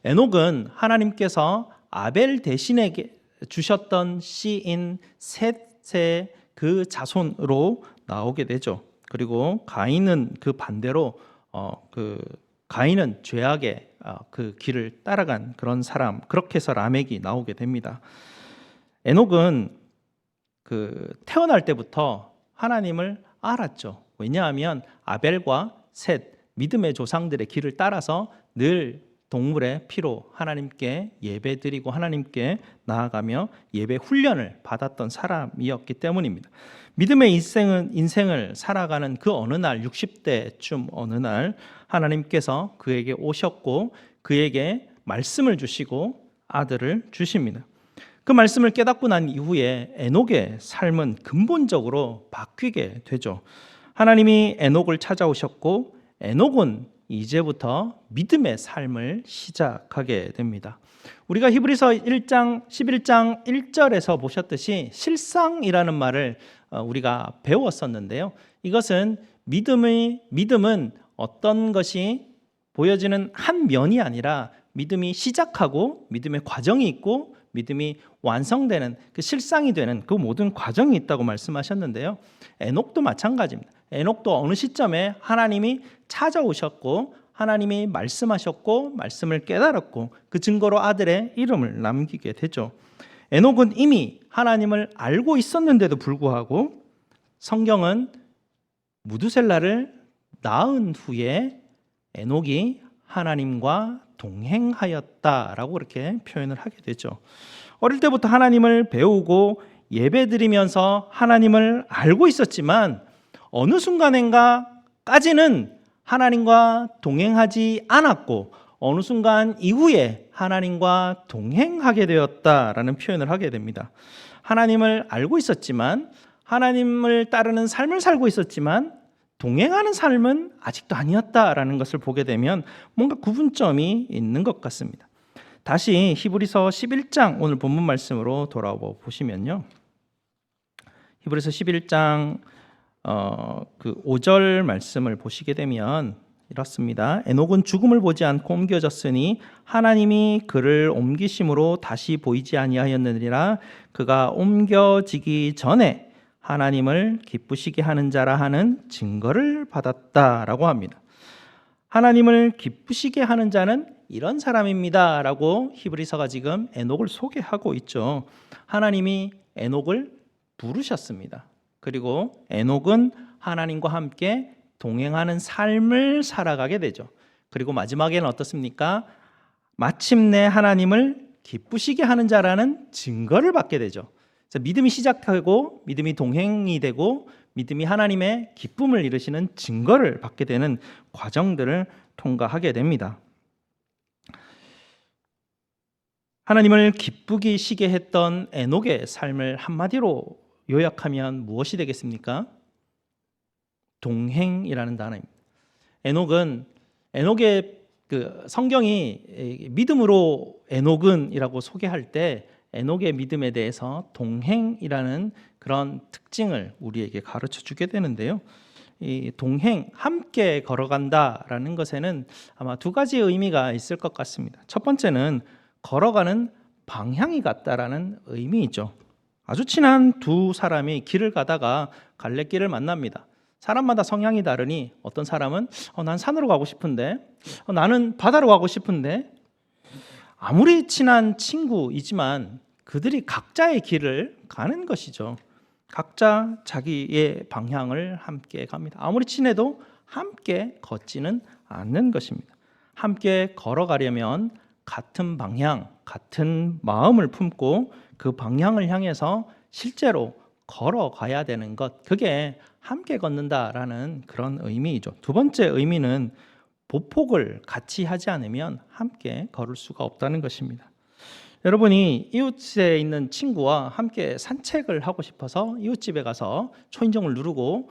에녹은 하나님께서 아벨 대신에 주셨던 씨인 셋의 그 자손으로 나오게 되죠. 그리고 가인은 그 반대로 가인은 죄악의 그 길을 따라간 그런 사람, 그렇게 해서 라멕이 나오게 됩니다. 에녹은 태어날 때부터 하나님을 알았죠. 왜냐하면 아벨과 셋, 믿음의 조상들의 길을 따라서 늘 동물의 피로 하나님께 예배드리고 하나님께 나아가며 예배 훈련을 받았던 사람이었기 때문입니다. 믿음의 인생을 살아가는 그 어느 날 60대쯤 어느 날 하나님께서 그에게 오셨고 그에게 말씀을 주시고 아들을 주십니다. 그 말씀을 깨닫고 난 이후에 에녹의 삶은 근본적으로 바뀌게 되죠. 하나님이 에녹을 찾아오셨고 에녹은 이제부터 믿음의 삶을 시작하게 됩니다. 우리가 히브리서 1장 11장 1절에서 보셨듯이 실상이라는 말을 우리가 배웠었는데요. 이것은 믿음은 어떤 것이 보여지는 한 면이 아니라 믿음이 시작하고 믿음의 과정이 있고 믿음이 완성되는 그 실상이 되는 그 모든 과정이 있다고 말씀하셨는데요. 에녹도 마찬가지입니다. 에녹도 어느 시점에 하나님이 찾아오셨고 하나님이 말씀하셨고 말씀을 깨달았고 그 증거로 아들의 이름을 남기게 되죠. 에녹은 이미 하나님을 알고 있었는데도 불구하고 성경은 무두셀라를 낳은 후에 에녹이 하나님과 동행하였다라고 그렇게 표현을 하게 되죠. 어릴 때부터 하나님을 배우고 예배드리면서 하나님을 알고 있었지만 어느 순간인가까지는 하나님과 동행하지 않았고 어느 순간 이후에 하나님과 동행하게 되었다라는 표현을 하게 됩니다. 하나님을 알고 있었지만 하나님을 따르는 삶을 살고 있었지만 동행하는 삶은 아직도 아니었다라는 것을 보게 되면 뭔가 구분점이 있는 것 같습니다. 다시 히브리서 11장 오늘 본문 말씀으로 돌아와 보시면요. 히브리서 11장 그 5절 말씀을 보시게 되면 이렇습니다. 에녹은 죽음을 보지 않고 옮겨졌으니 하나님이 그를 옮기심으로 다시 보이지 아니하였느니라. 그가 옮겨지기 전에 하나님을 기쁘시게 하는 자라 하는 증거를 받았다라고 합니다. 하나님을 기쁘시게 하는 자는 이런 사람입니다 라고 히브리서가 지금 에녹을 소개하고 있죠. 하나님이 에녹을 부르셨습니다. 그리고 에녹은 하나님과 함께 동행하는 삶을 살아가게 되죠. 그리고 마지막에는 어떻습니까? 마침내 하나님을 기쁘시게 하는 자라는 증거를 받게 되죠. 믿음이 시작하고 믿음이 동행이 되고 믿음이 하나님의 기쁨을 이루시는 증거를 받게 되는 과정들을 통과하게 됩니다. 하나님을 기쁘게 시게 했던 에녹의 삶을 한마디로 요약하면 무엇이 되겠습니까? 동행이라는 단어입니다. 에녹의 그 성경이 믿음으로 에녹은이라고 소개할 때 에녹의 믿음에 대해서 동행이라는 그런 특징을 우리에게 가르쳐 주게 되는데요. 이 동행, 함께 걸어간다라는 것에는 아마 두 가지 의미가 있을 것 같습니다. 첫 번째는 걸어가는 방향이 같다라는 의미이죠. 아주 친한 두 사람이 길을 가다가 갈래길을 만납니다. 사람마다 성향이 다르니 어떤 사람은 난 산으로 가고 싶은데 나는 바다로 가고 싶은데 아무리 친한 친구이지만 그들이 각자의 길을 가는 것이죠. 각자 자기의 방향을 함께 갑니다. 아무리 친해도 함께 걷지는 않는 것입니다. 함께 걸어가려면 같은 방향, 같은 마음을 품고 그 방향을 향해서 실제로 걸어가야 되는 것, 그게 함께 걷는다라는 그런 의미이죠. 두 번째 의미는 보폭을 같이 하지 않으면 함께 걸을 수가 없다는 것입니다. 여러분이 이웃에 있는 친구와 함께 산책을 하고 싶어서 이웃집에 가서 초인종을 누르고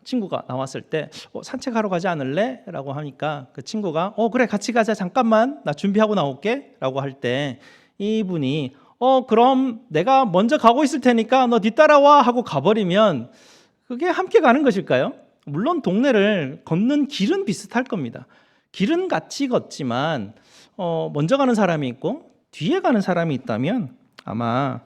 친구가 나왔을 때 산책하러 가지 않을래? 라고 하니까 그 친구가 그래 같이 가자, 잠깐만 나 준비하고 나올게 라고 할 때 이분이 그럼 내가 먼저 가고 있을 테니까 너 뒤따라와 하고 가버리면 그게 함께 가는 것일까요? 물론 동네를 걷는 길은 비슷할 겁니다. 길은 같이 걷지만 먼저 가는 사람이 있고 뒤에 가는 사람이 있다면 아마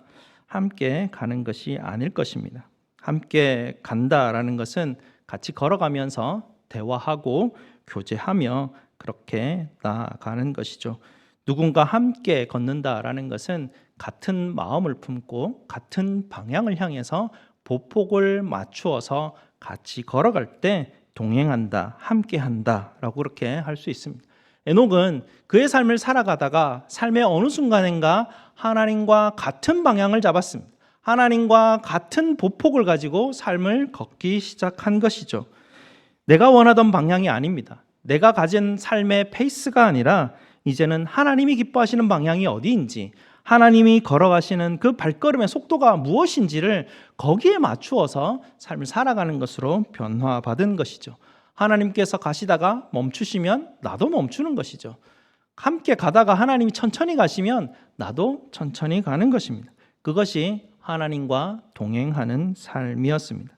함께 가는 것이 아닐 것입니다. 함께 간다라는 것은 같이 걸어가면서 대화하고 교제하며 그렇게 나아가는 것이죠. 누군가 함께 걷는다라는 것은 같은 마음을 품고 같은 방향을 향해서 보폭을 맞추어서 같이 걸어갈 때 동행한다, 함께한다라고 그렇게 할 수 있습니다. 에녹은 그의 삶을 살아가다가 삶의 어느 순간인가 하나님과 같은 방향을 잡았습니다. 하나님과 같은 보폭을 가지고 삶을 걷기 시작한 것이죠. 내가 원하던 방향이 아닙니다. 내가 가진 삶의 페이스가 아니라 이제는 하나님이 기뻐하시는 방향이 어디인지, 하나님이 걸어가시는 그 발걸음의 속도가 무엇인지를 거기에 맞추어서 삶을 살아가는 것으로 변화받은 것이죠. 하나님께서 가시다가 멈추시면 나도 멈추는 것이죠. 함께 가다가 하나님이 천천히 가시면 나도 천천히 가는 것입니다. 그것이 하나님과 동행하는 삶이었습니다.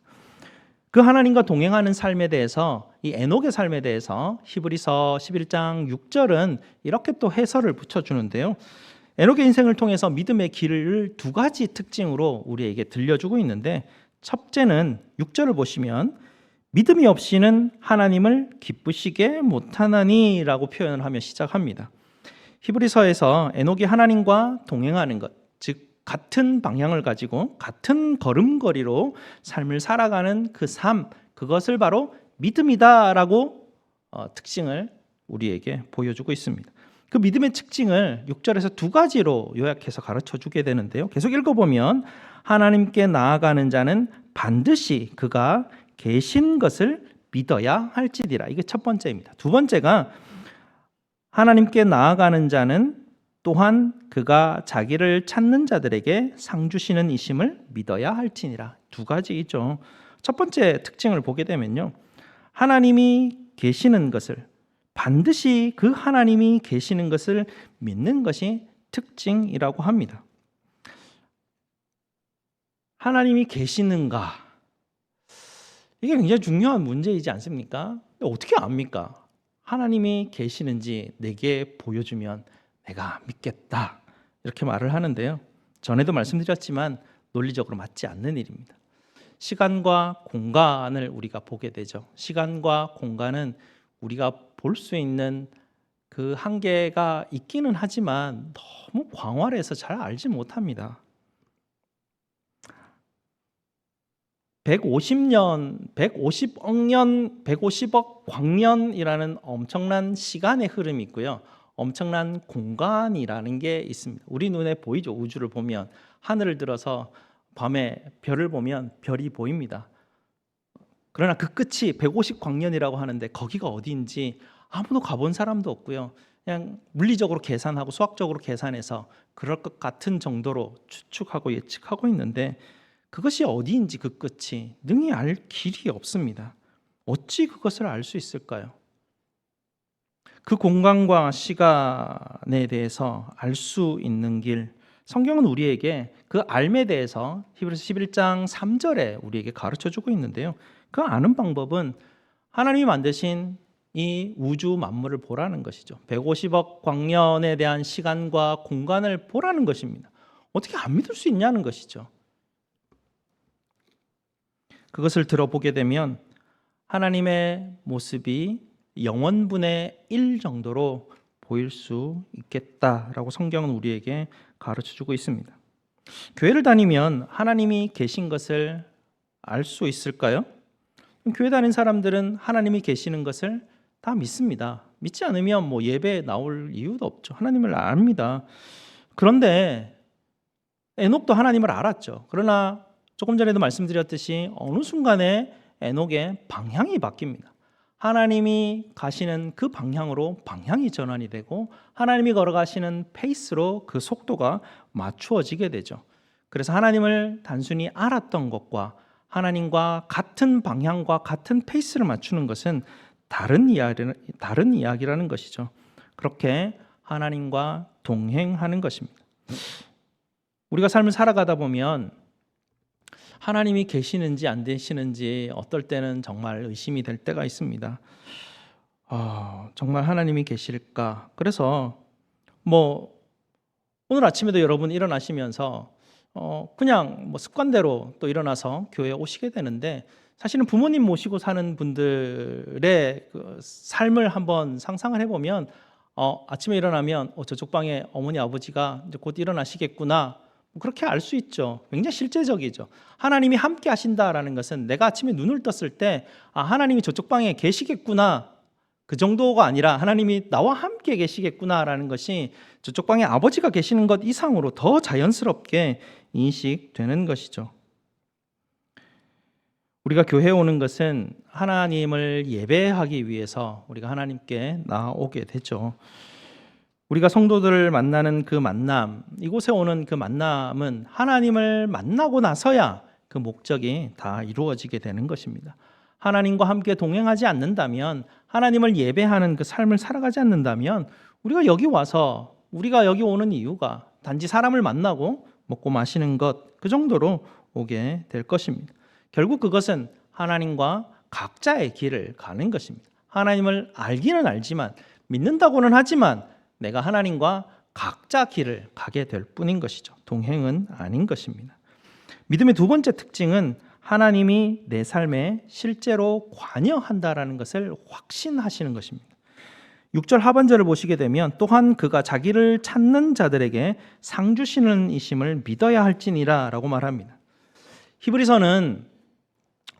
그 하나님과 동행하는 삶에 대해서, 이 에녹의 삶에 대해서 히브리서 11장 6절은 이렇게 또 해설을 붙여주는데요. 에녹의 인생을 통해서 믿음의 길을 두 가지 특징으로 우리에게 들려주고 있는데, 첫째는 6절을 보시면 믿음이 없이는 하나님을 기쁘시게 못하나니 라고 표현을 하며 시작합니다. 히브리서에서 에녹이 하나님과 동행하는 것, 즉 같은 방향을 가지고 같은 걸음걸이로 삶을 살아가는 그 삶, 그것을 바로 믿음이다라고 특징을 우리에게 보여주고 있습니다. 그 믿음의 특징을 6절에서 두 가지로 요약해서 가르쳐주게 되는데요. 계속 읽어보면 하나님께 나아가는 자는 반드시 그가 계신 것을 믿어야 할지니라. 이게 첫 번째입니다. 두 번째가 하나님께 나아가는 자는 또한 그가 자기를 찾는 자들에게 상 주시는 이심을 믿어야 할지니라. 두 가지이죠. 첫 번째 특징을 보게 되면요, 하나님이 계시는 것을, 반드시 그 하나님이 계시는 것을 믿는 것이 특징이라고 합니다. 하나님이 계시는가? 이게 굉장히 중요한 문제이지 않습니까? 어떻게 압니까? 하나님이 계시는지 내게 보여주면 내가 믿겠다, 이렇게 말을 하는데요. 전에도 말씀드렸지만 논리적으로 맞지 않는 일입니다. 시간과 공간을 우리가 보게 되죠. 시간과 공간은 우리가 볼 수 있는 그 한계가 있기는 하지만 너무 광활해서 잘 알지 못합니다. 150억 광년이라는 엄청난 시간의 흐름이 있고요. 엄청난 공간이라는 게 있습니다. 우리 눈에 보이죠. 우주를 보면, 하늘을 들어서 밤에 별을 보면 별이 보입니다. 그러나 그 끝이 150광년이라고 하는데 거기가 어디인지 아무도 가본 사람도 없고요. 그냥 물리적으로 계산하고 수학적으로 계산해서 그럴 것 같은 정도로 추측하고 예측하고 있는데, 그것이 어디인지 그 끝이 능히 알 길이 없습니다. 어찌 그것을 알 수 있을까요? 그 공간과 시간에 대해서 알 수 있는 길, 성경은 우리에게 그 알에 대해서 히브리서 11장 3절에 우리에게 가르쳐주고 있는데요. 그 아는 방법은 하나님이 만드신 이 우주 만물을 보라는 것이죠. 150억 광년에 대한 시간과 공간을 보라는 것입니다. 어떻게 안 믿을 수 있냐는 것이죠. 그것을 들어보게 되면 하나님의 모습이 영원분의 1 정도로 보일 수 있겠다라고 성경은 우리에게 가르쳐주고 있습니다. 교회를 다니면 하나님이 계신 것을 알 수 있을까요? 교회 다니는 사람들은 하나님이 계시는 것을 다 믿습니다. 믿지 않으면 예배에 나올 이유도 없죠. 하나님을 압니다. 그런데 에녹도 하나님을 알았죠. 그러나 조금 전에도 말씀드렸듯이 어느 순간에 에녹의 방향이 바뀝니다. 하나님이 가시는 그 방향으로 방향이 전환이 되고 하나님이 걸어가시는 페이스로 그 속도가 맞추어지게 되죠. 그래서 하나님을 단순히 알았던 것과 하나님과 같은 방향과 같은 페이스를 맞추는 것은 다른 이야기라는 것이죠. 그렇게 하나님과 동행하는 것입니다. 우리가 삶을 살아가다 보면 하나님이 계시는지 안 계시는지 어떨 때는 정말 의심이 될 때가 있습니다. 정말 하나님이 계실까? 그래서 오늘 아침에도 여러분 일어나시면서 그냥 뭐 습관대로 또 일어나서 교회에 오시게 되는데, 사실은 부모님 모시고 사는 분들의 그 삶을 한번 상상을 해보면 아침에 일어나면 저쪽 방에 어머니 아버지가 이제 곧 일어나시겠구나, 그렇게 알 수 있죠. 굉장히 실제적이죠. 하나님이 함께 하신다라는 것은 내가 아침에 눈을 떴을 때 하나님이 저쪽 방에 계시겠구나, 그 정도가 아니라 하나님이 나와 함께 계시겠구나라는 것이 저쪽 방에 아버지가 계시는 것 이상으로 더 자연스럽게 인식되는 것이죠. 우리가 교회에 오는 것은 하나님을 예배하기 위해서 우리가 하나님께 나아오게 되죠. 우리가 성도들을 만나는 그 만남, 이곳에 오는 그 만남은 하나님을 만나고 나서야 그 목적이 다 이루어지게 되는 것입니다. 하나님과 함께 동행하지 않는다면, 하나님을 예배하는 그 삶을 살아가지 않는다면, 우리가 여기 와서, 우리가 여기 오는 이유가 단지 사람을 만나고 먹고 마시는 것, 그 정도로 오게 될 것입니다. 결국 그것은 하나님과 각자의 길을 가는 것입니다. 하나님을 알기는 알지만, 믿는다고는 하지만 내가 하나님과 각자 길을 가게 될 뿐인 것이죠. 동행은 아닌 것입니다. 믿음의 두 번째 특징은 하나님이 내 삶에 실제로 관여한다라는 것을 확신하시는 것입니다. 6절 하반절을 보시게 되면, 또한 그가 자기를 찾는 자들에게 상 주시는 이심을 믿어야 할지니라 라고 말합니다. 히브리서는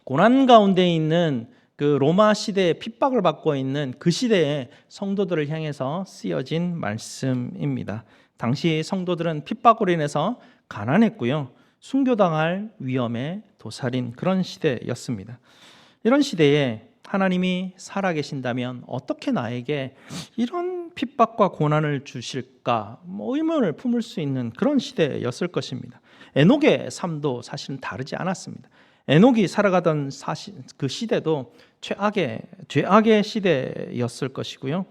고난 가운데 있는 그 로마 시대에 핍박을 받고 있는 그 시대의 성도들을 향해서 쓰여진 말씀입니다. 당시 성도들은 핍박으로 인해서 가난했고요, 순교당할 위험에 도사린 그런 시대였습니다. 이런 시대에 하나님이 살아계신다면 어떻게 나에게 이런 핍박과 고난을 주실까, 의문을 품을 수 있는 그런 시대였을 것입니다. 에녹의 삶도 사실은 다르지 않았습니다. 에녹이 살아가던 그 시대도 죄악의 시대였을 것이고요.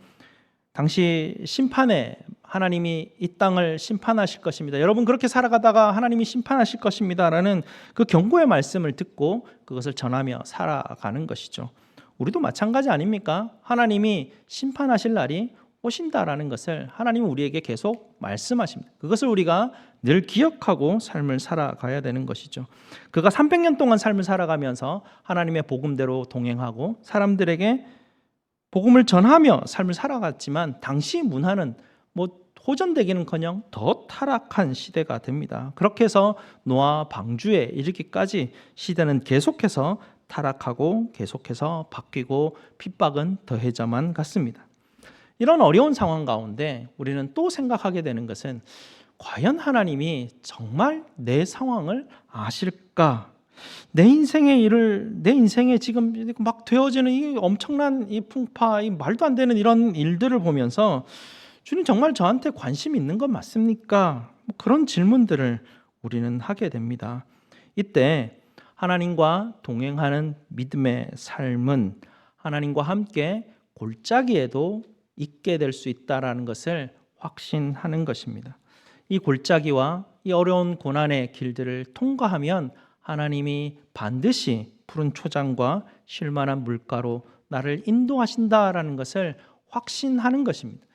당시 심판에 하나님이 이 땅을 심판하실 것입니다. 여러분 그렇게 살아가다가 하나님이 심판하실 것입니다라는 그 경고의 말씀을 듣고 그것을 전하며 살아가는 것이죠. 우리도 마찬가지 아닙니까? 하나님이 심판하실 날이 오신다라는 것을 하나님은 우리에게 계속 말씀하십니다. 그것을 우리가 늘 기억하고 삶을 살아가야 되는 것이죠. 그가 300년 동안 삶을 살아가면서 하나님의 복음대로 동행하고 사람들에게 복음을 전하며 삶을 살아갔지만, 당시 문화는 호전되기는커녕 더 타락한 시대가 됩니다. 그렇게 해서 노아 방주에 이르기까지 시대는 계속해서 타락하고 계속해서 바뀌고 핍박은 더해져만 갔습니다. 이런 어려운 상황 가운데 우리는 또 생각하게 되는 것은, 과연 하나님이 정말 내 상황을 아실까? 내 인생에 지금 막 되어지는 이 엄청난 이 풍파, 이 말도 안 되는 이런 일들을 보면서 주님 정말 저한테 관심이 있는 건 맞습니까? 그런 질문들을 우리는 하게 됩니다. 이때 하나님과 동행하는 믿음의 삶은 하나님과 함께 골짜기에도 있게 될 수 있다라는 것을 확신하는 것입니다. 이 골짜기와 이 어려운 고난의 길들을 통과하면 하나님이 반드시 푸른 초장과 쉴만한 물가로 나를 인도하신다라는 것을 확신하는 것입니다.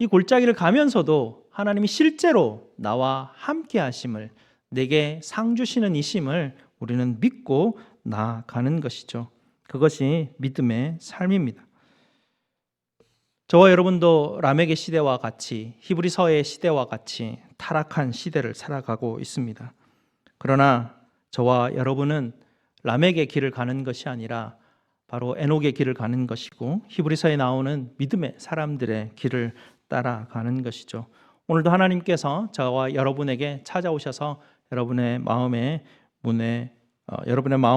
이 골짜기를 가면서도 하나님이 실제로 나와 함께 하심을, 내게 상 주시는 이심을 우리는 믿고 나아가는 것이죠. 그것이 믿음의 삶입니다. 저와 여러분도 라멕의 시대와 같이, 히브리서의 시대와 같이 타락한 시대를 살아가고 있습니다. 그러나 저와 여러분은 라멕의 길을 가는 것이 아니라 바로 에녹의 길을 가는 것이고, 히브리서에 나오는 믿음의 사람들의 길을 따라가는 것이죠. 오늘도 하나님께서 저와 여러분에게 찾아오셔서 여러분의 마음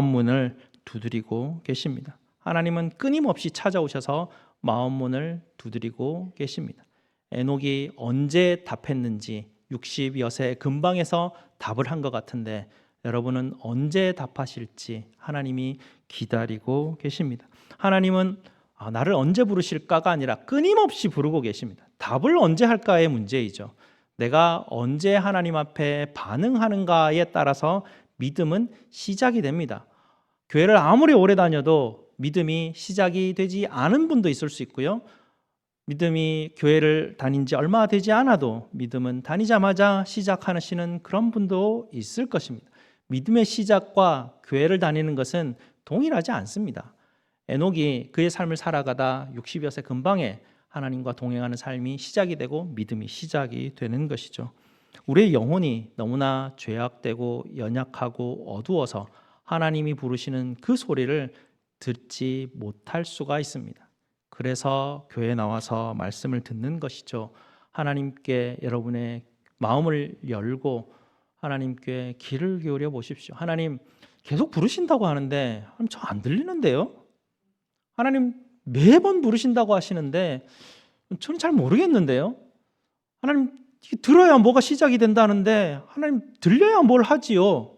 문을 두드리고 계십니다. 하나님은 끊임없이 찾아오셔서 마음 문을 두드리고 계십니다. 에녹이 언제 답했는지 60여 세 근방에서 답을 한 것 같은데, 여러분은 언제 답하실지 하나님이 기다리고 계십니다. 하나님은 나를 언제 부르실까가 아니라 끊임없이 부르고 계십니다. 답을 언제 할까의 문제이죠. 내가 언제 하나님 앞에 반응하는가에 따라서 믿음은 시작이 됩니다. 교회를 아무리 오래 다녀도 믿음이 시작이 되지 않은 분도 있을 수 있고요, 믿음이 교회를 다닌 지 얼마 되지 않아도 믿음은 다니자마자 시작하시는 그런 분도 있을 것입니다. 믿음의 시작과 교회를 다니는 것은 동일하지 않습니다. 에녹이 그의 삶을 살아가다 60여 세 근방에 하나님과 동행하는 삶이 시작이 되고 믿음이 시작이 되는 것이죠. 우리의 영혼이 너무나 죄악되고 연약하고 어두워서 하나님이 부르시는 그 소리를 듣지 못할 수가 있습니다. 그래서 교회에 나와서 말씀을 듣는 것이죠. 하나님께 여러분의 마음을 열고 하나님께 귀를 기울여 보십시오. 하나님 계속 부르신다고 하는데 저 안 들리는데요? 하나님 매번 부르신다고 하시는데 저는 잘 모르겠는데요? 하나님 들어야 뭐가 시작이 된다는데 하나님 들려야 뭘 하지요?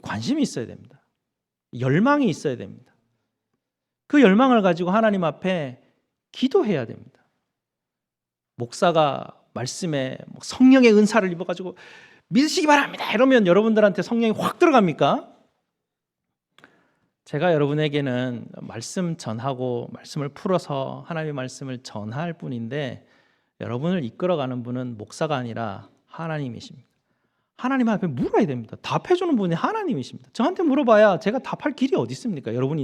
관심이 있어야 됩니다. 열망이 있어야 됩니다. 그 열망을 가지고 하나님 앞에 기도해야 됩니다. 목사가 말씀에 성령의 은사를 입어가지고 믿으시기 바랍니다 이러면 여러분들한테 성령이 확 들어갑니까? 제가 여러분에게는 말씀 전하고 말씀을 풀어서 하나님의 말씀을 전할 뿐인데 여러분을 이끌어가는 분은 목사가 아니라 하나님이십니다. 하나님 앞에 물어야 됩니다. 답해주는 분이 하나님이십니다. 저한테 물어봐야 제가 답할 길이 어디 있습니까? 여러분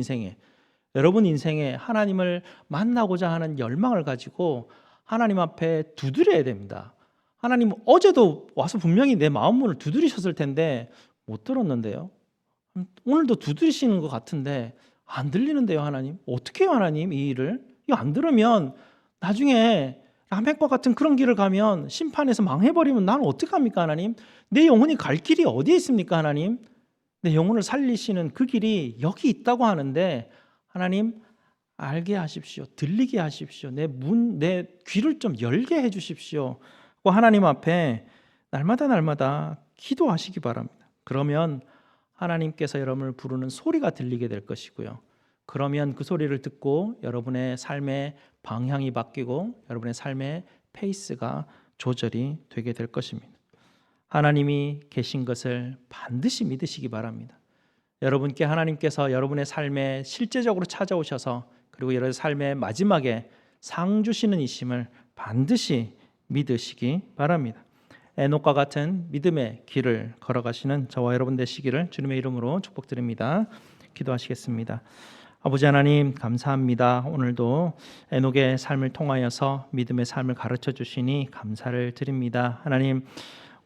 인생에 하나님을 만나고자 하는 열망을 가지고 하나님 앞에 두드려야 됩니다. 하나님 어제도 와서 분명히 내 마음 문을 두드리셨을 텐데 못 들었는데요. 오늘도 두드리시는 것 같은데 안 들리는데요. 하나님 어떻게 해요? 하나님 이 일을 이거 안 들으면 나중에 라멕과 같은 그런 길을 가면 심판에서 망해버리면 나는 어떡합니까? 하나님 내 영혼이 갈 길이 어디에 있습니까? 하나님 내 영혼을 살리시는 그 길이 여기 있다고 하는데 하나님 알게 하십시오. 들리게 하십시오. 내 귀를 좀 열게 해주십시오. 하나님 앞에 날마다 기도하시기 바랍니다. 그러면 하나님께서 여러분을 부르는 소리가 들리게 될 것이고요. 그러면 그 소리를 듣고 여러분의 삶의 방향이 바뀌고 여러분의 삶의 페이스가 조절이 되게 될 것입니다. 하나님이 계신 것을 반드시 믿으시기 바랍니다. 여러분께 하나님께서 여러분의 삶에 실제적으로 찾아오셔서 그리고 여러분의 삶의 마지막에 상 주시는 이심을 반드시 믿으시기 바랍니다. 에녹과 같은 믿음의 길을 걸어가시는 저와 여러분 되시기를 주님의 이름으로 축복드립니다. 기도하시겠습니다. 아버지 하나님 감사합니다. 오늘도 에녹의 삶을 통하여서 믿음의 삶을 가르쳐 주시니 감사를 드립니다. 하나님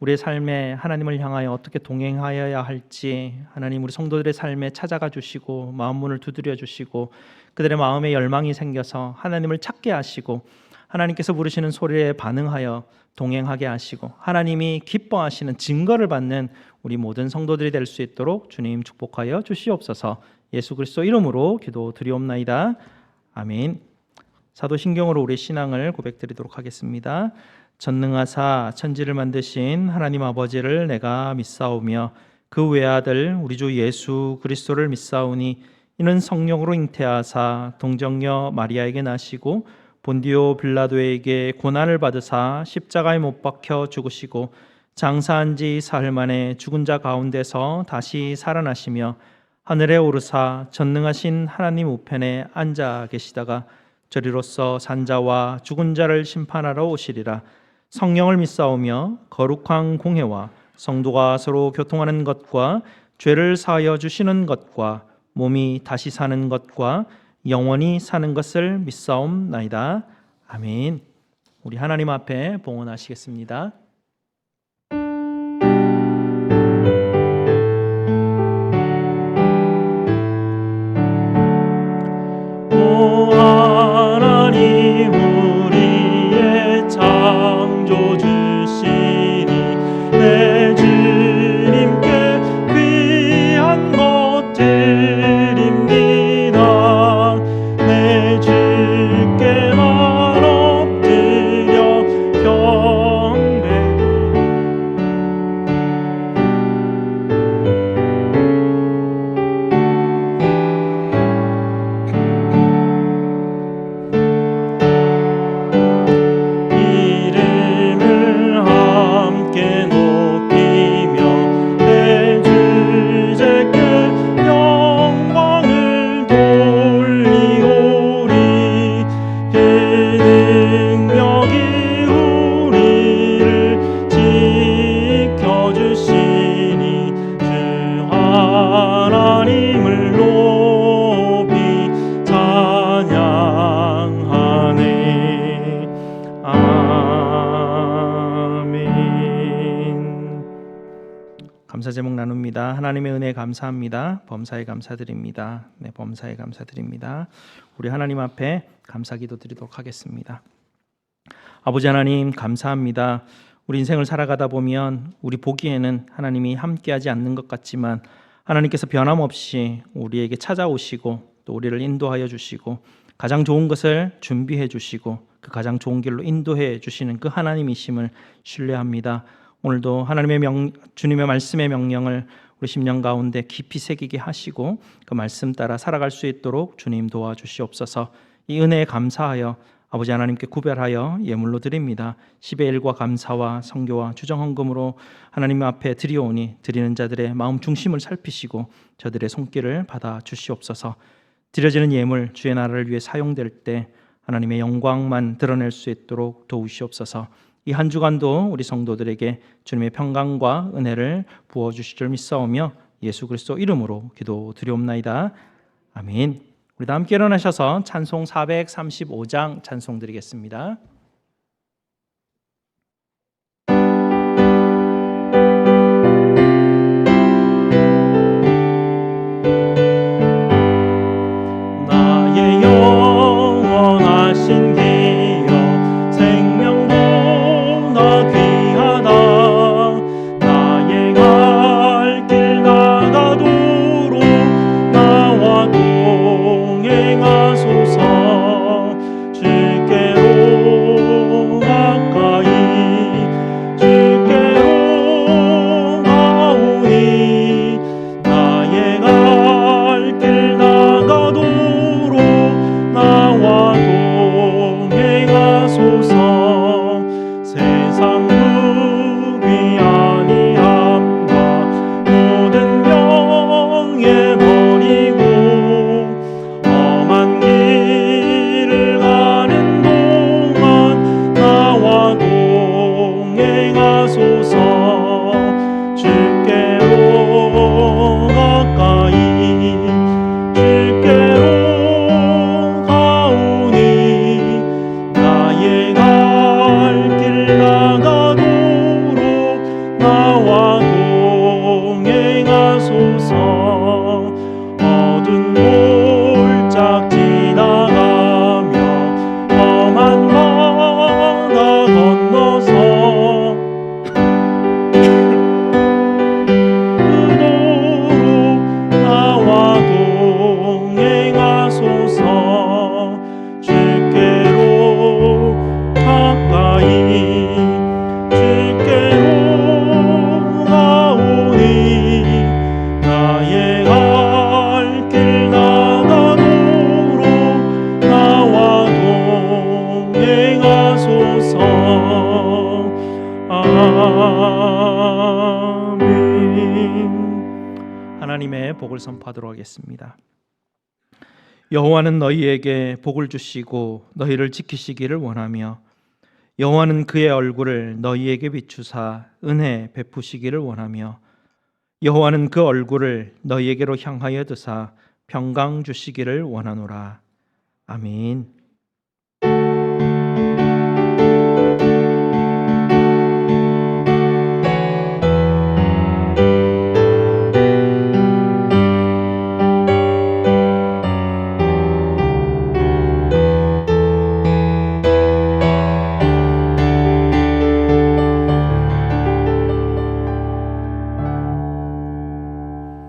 우리의 삶에 하나님을 향하여 어떻게 동행하여야 할지 하나님 우리 성도들의 삶에 찾아가 주시고 마음 문을 두드려 주시고 그들의 마음에 열망이 생겨서 하나님을 찾게 하시고 하나님께서 부르시는 소리에 반응하여 동행하게 하시고 하나님이 기뻐하시는 증거를 받는 우리 모든 성도들이 될 수 있도록 주님 축복하여 주시옵소서. 예수 그리스도 이름으로 기도드리옵나이다. 아멘. 사도신경으로 우리 신앙을 고백드리도록 하겠습니다. 전능하사 천지를 만드신 하나님 아버지를 내가 믿사오며 그 외아들 우리 주 예수 그리스도를 믿사오니 이는 성령으로 잉태하사 동정녀 마리아에게 나시고 본디오 빌라도에게 고난을 받으사 십자가에 못 박혀 죽으시고 장사한 지 사흘 만에 죽은 자 가운데서 다시 살아나시며 하늘에 오르사 전능하신 하나님 우편에 앉아 계시다가 저리로서 산자와 죽은 자를 심판하러 오시리라. 성령을 믿사오며 거룩한 공회와 성도가 서로 교통하는 것과 죄를 사하여 주시는 것과 몸이 다시 사는 것과 영원히 사는 것을 믿사옵나이다. 아멘. 우리 하나님 앞에 봉헌하시겠습니다. 오 하나님 우리의 창조주시니 내 주님께 귀한 것 드립니다. 내 주께만 엎드려 경배합니다. 하나님의 은혜 감사합니다. 범사에 감사드립니다. 네, 범사에 감사드립니다. 우리 하나님 앞에 감사기도 드리도록 하겠습니다. 아버지 하나님 감사합니다. 우리 인생을 살아가다 보면 우리 보기에는 하나님이 함께하지 않는 것 같지만 하나님께서 변함없이 우리에게 찾아오시고 또 우리를 인도하여 주시고 가장 좋은 것을 준비해 주시고 그 가장 좋은 길로 인도해 주시는 그 하나님이심을 신뢰합니다. 오늘도 주님의 말씀의 명령을 우리 심령 가운데 깊이 새기게 하시고 그 말씀 따라 살아갈 수 있도록 주님 도와주시옵소서. 이 은혜에 감사하여 아버지 하나님께 구별하여 예물로 드립니다. 10의 1과 감사와 성교와 주정헌금으로 하나님 앞에 드리오니 드리는 자들의 마음 중심을 살피시고 저들의 손길을 받아 주시옵소서. 드려지는 예물 주의 나라를 위해 사용될 때 하나님의 영광만 드러낼 수 있도록 도우시옵소서. 이 한 주간도 우리 성도들에게 주님의 평강과 은혜를 부어주실 줄 믿사오며 예수 그리스도 이름으로 기도드리옵나이다. 아멘. 우리 다 함께 일어나셔서 찬송 435장 찬송 드리겠습니다. 나의 영원하신 기여 생명보다 귀하다. 나의 갈 길 나가도록 나와 동행하소서. 주께로 가까이 주께로 가오니 나의 갈 길 나가도록 나와 동행하소서. 세상 누비 아니함과 모든 명예 버리고 험한 길을 가는 동안 나와 동행하소서. 주께로 가까이 주께로 가오니 나의 갈 길 나가도록 나와 동행하소서. 어두운 골짝 지나가며 험한 바다 건너서 그도로 나와 동행하소서. 주께로 가까이 주께로 가오니 나의 갈 길 나가도록 나와 동행하소서. 아멘. 하나님의 복을 선포하도록 하겠습니다. 여호와는 너희에게 복을 주시고 너희를 지키시기를 원하며 여호와는 그의 얼굴을 너희에게 비추사 은혜 베푸시기를 원하며 여호와는 그 얼굴을 너희에게로 향하여 드사 평강 주시기를 원하노라. 아멘.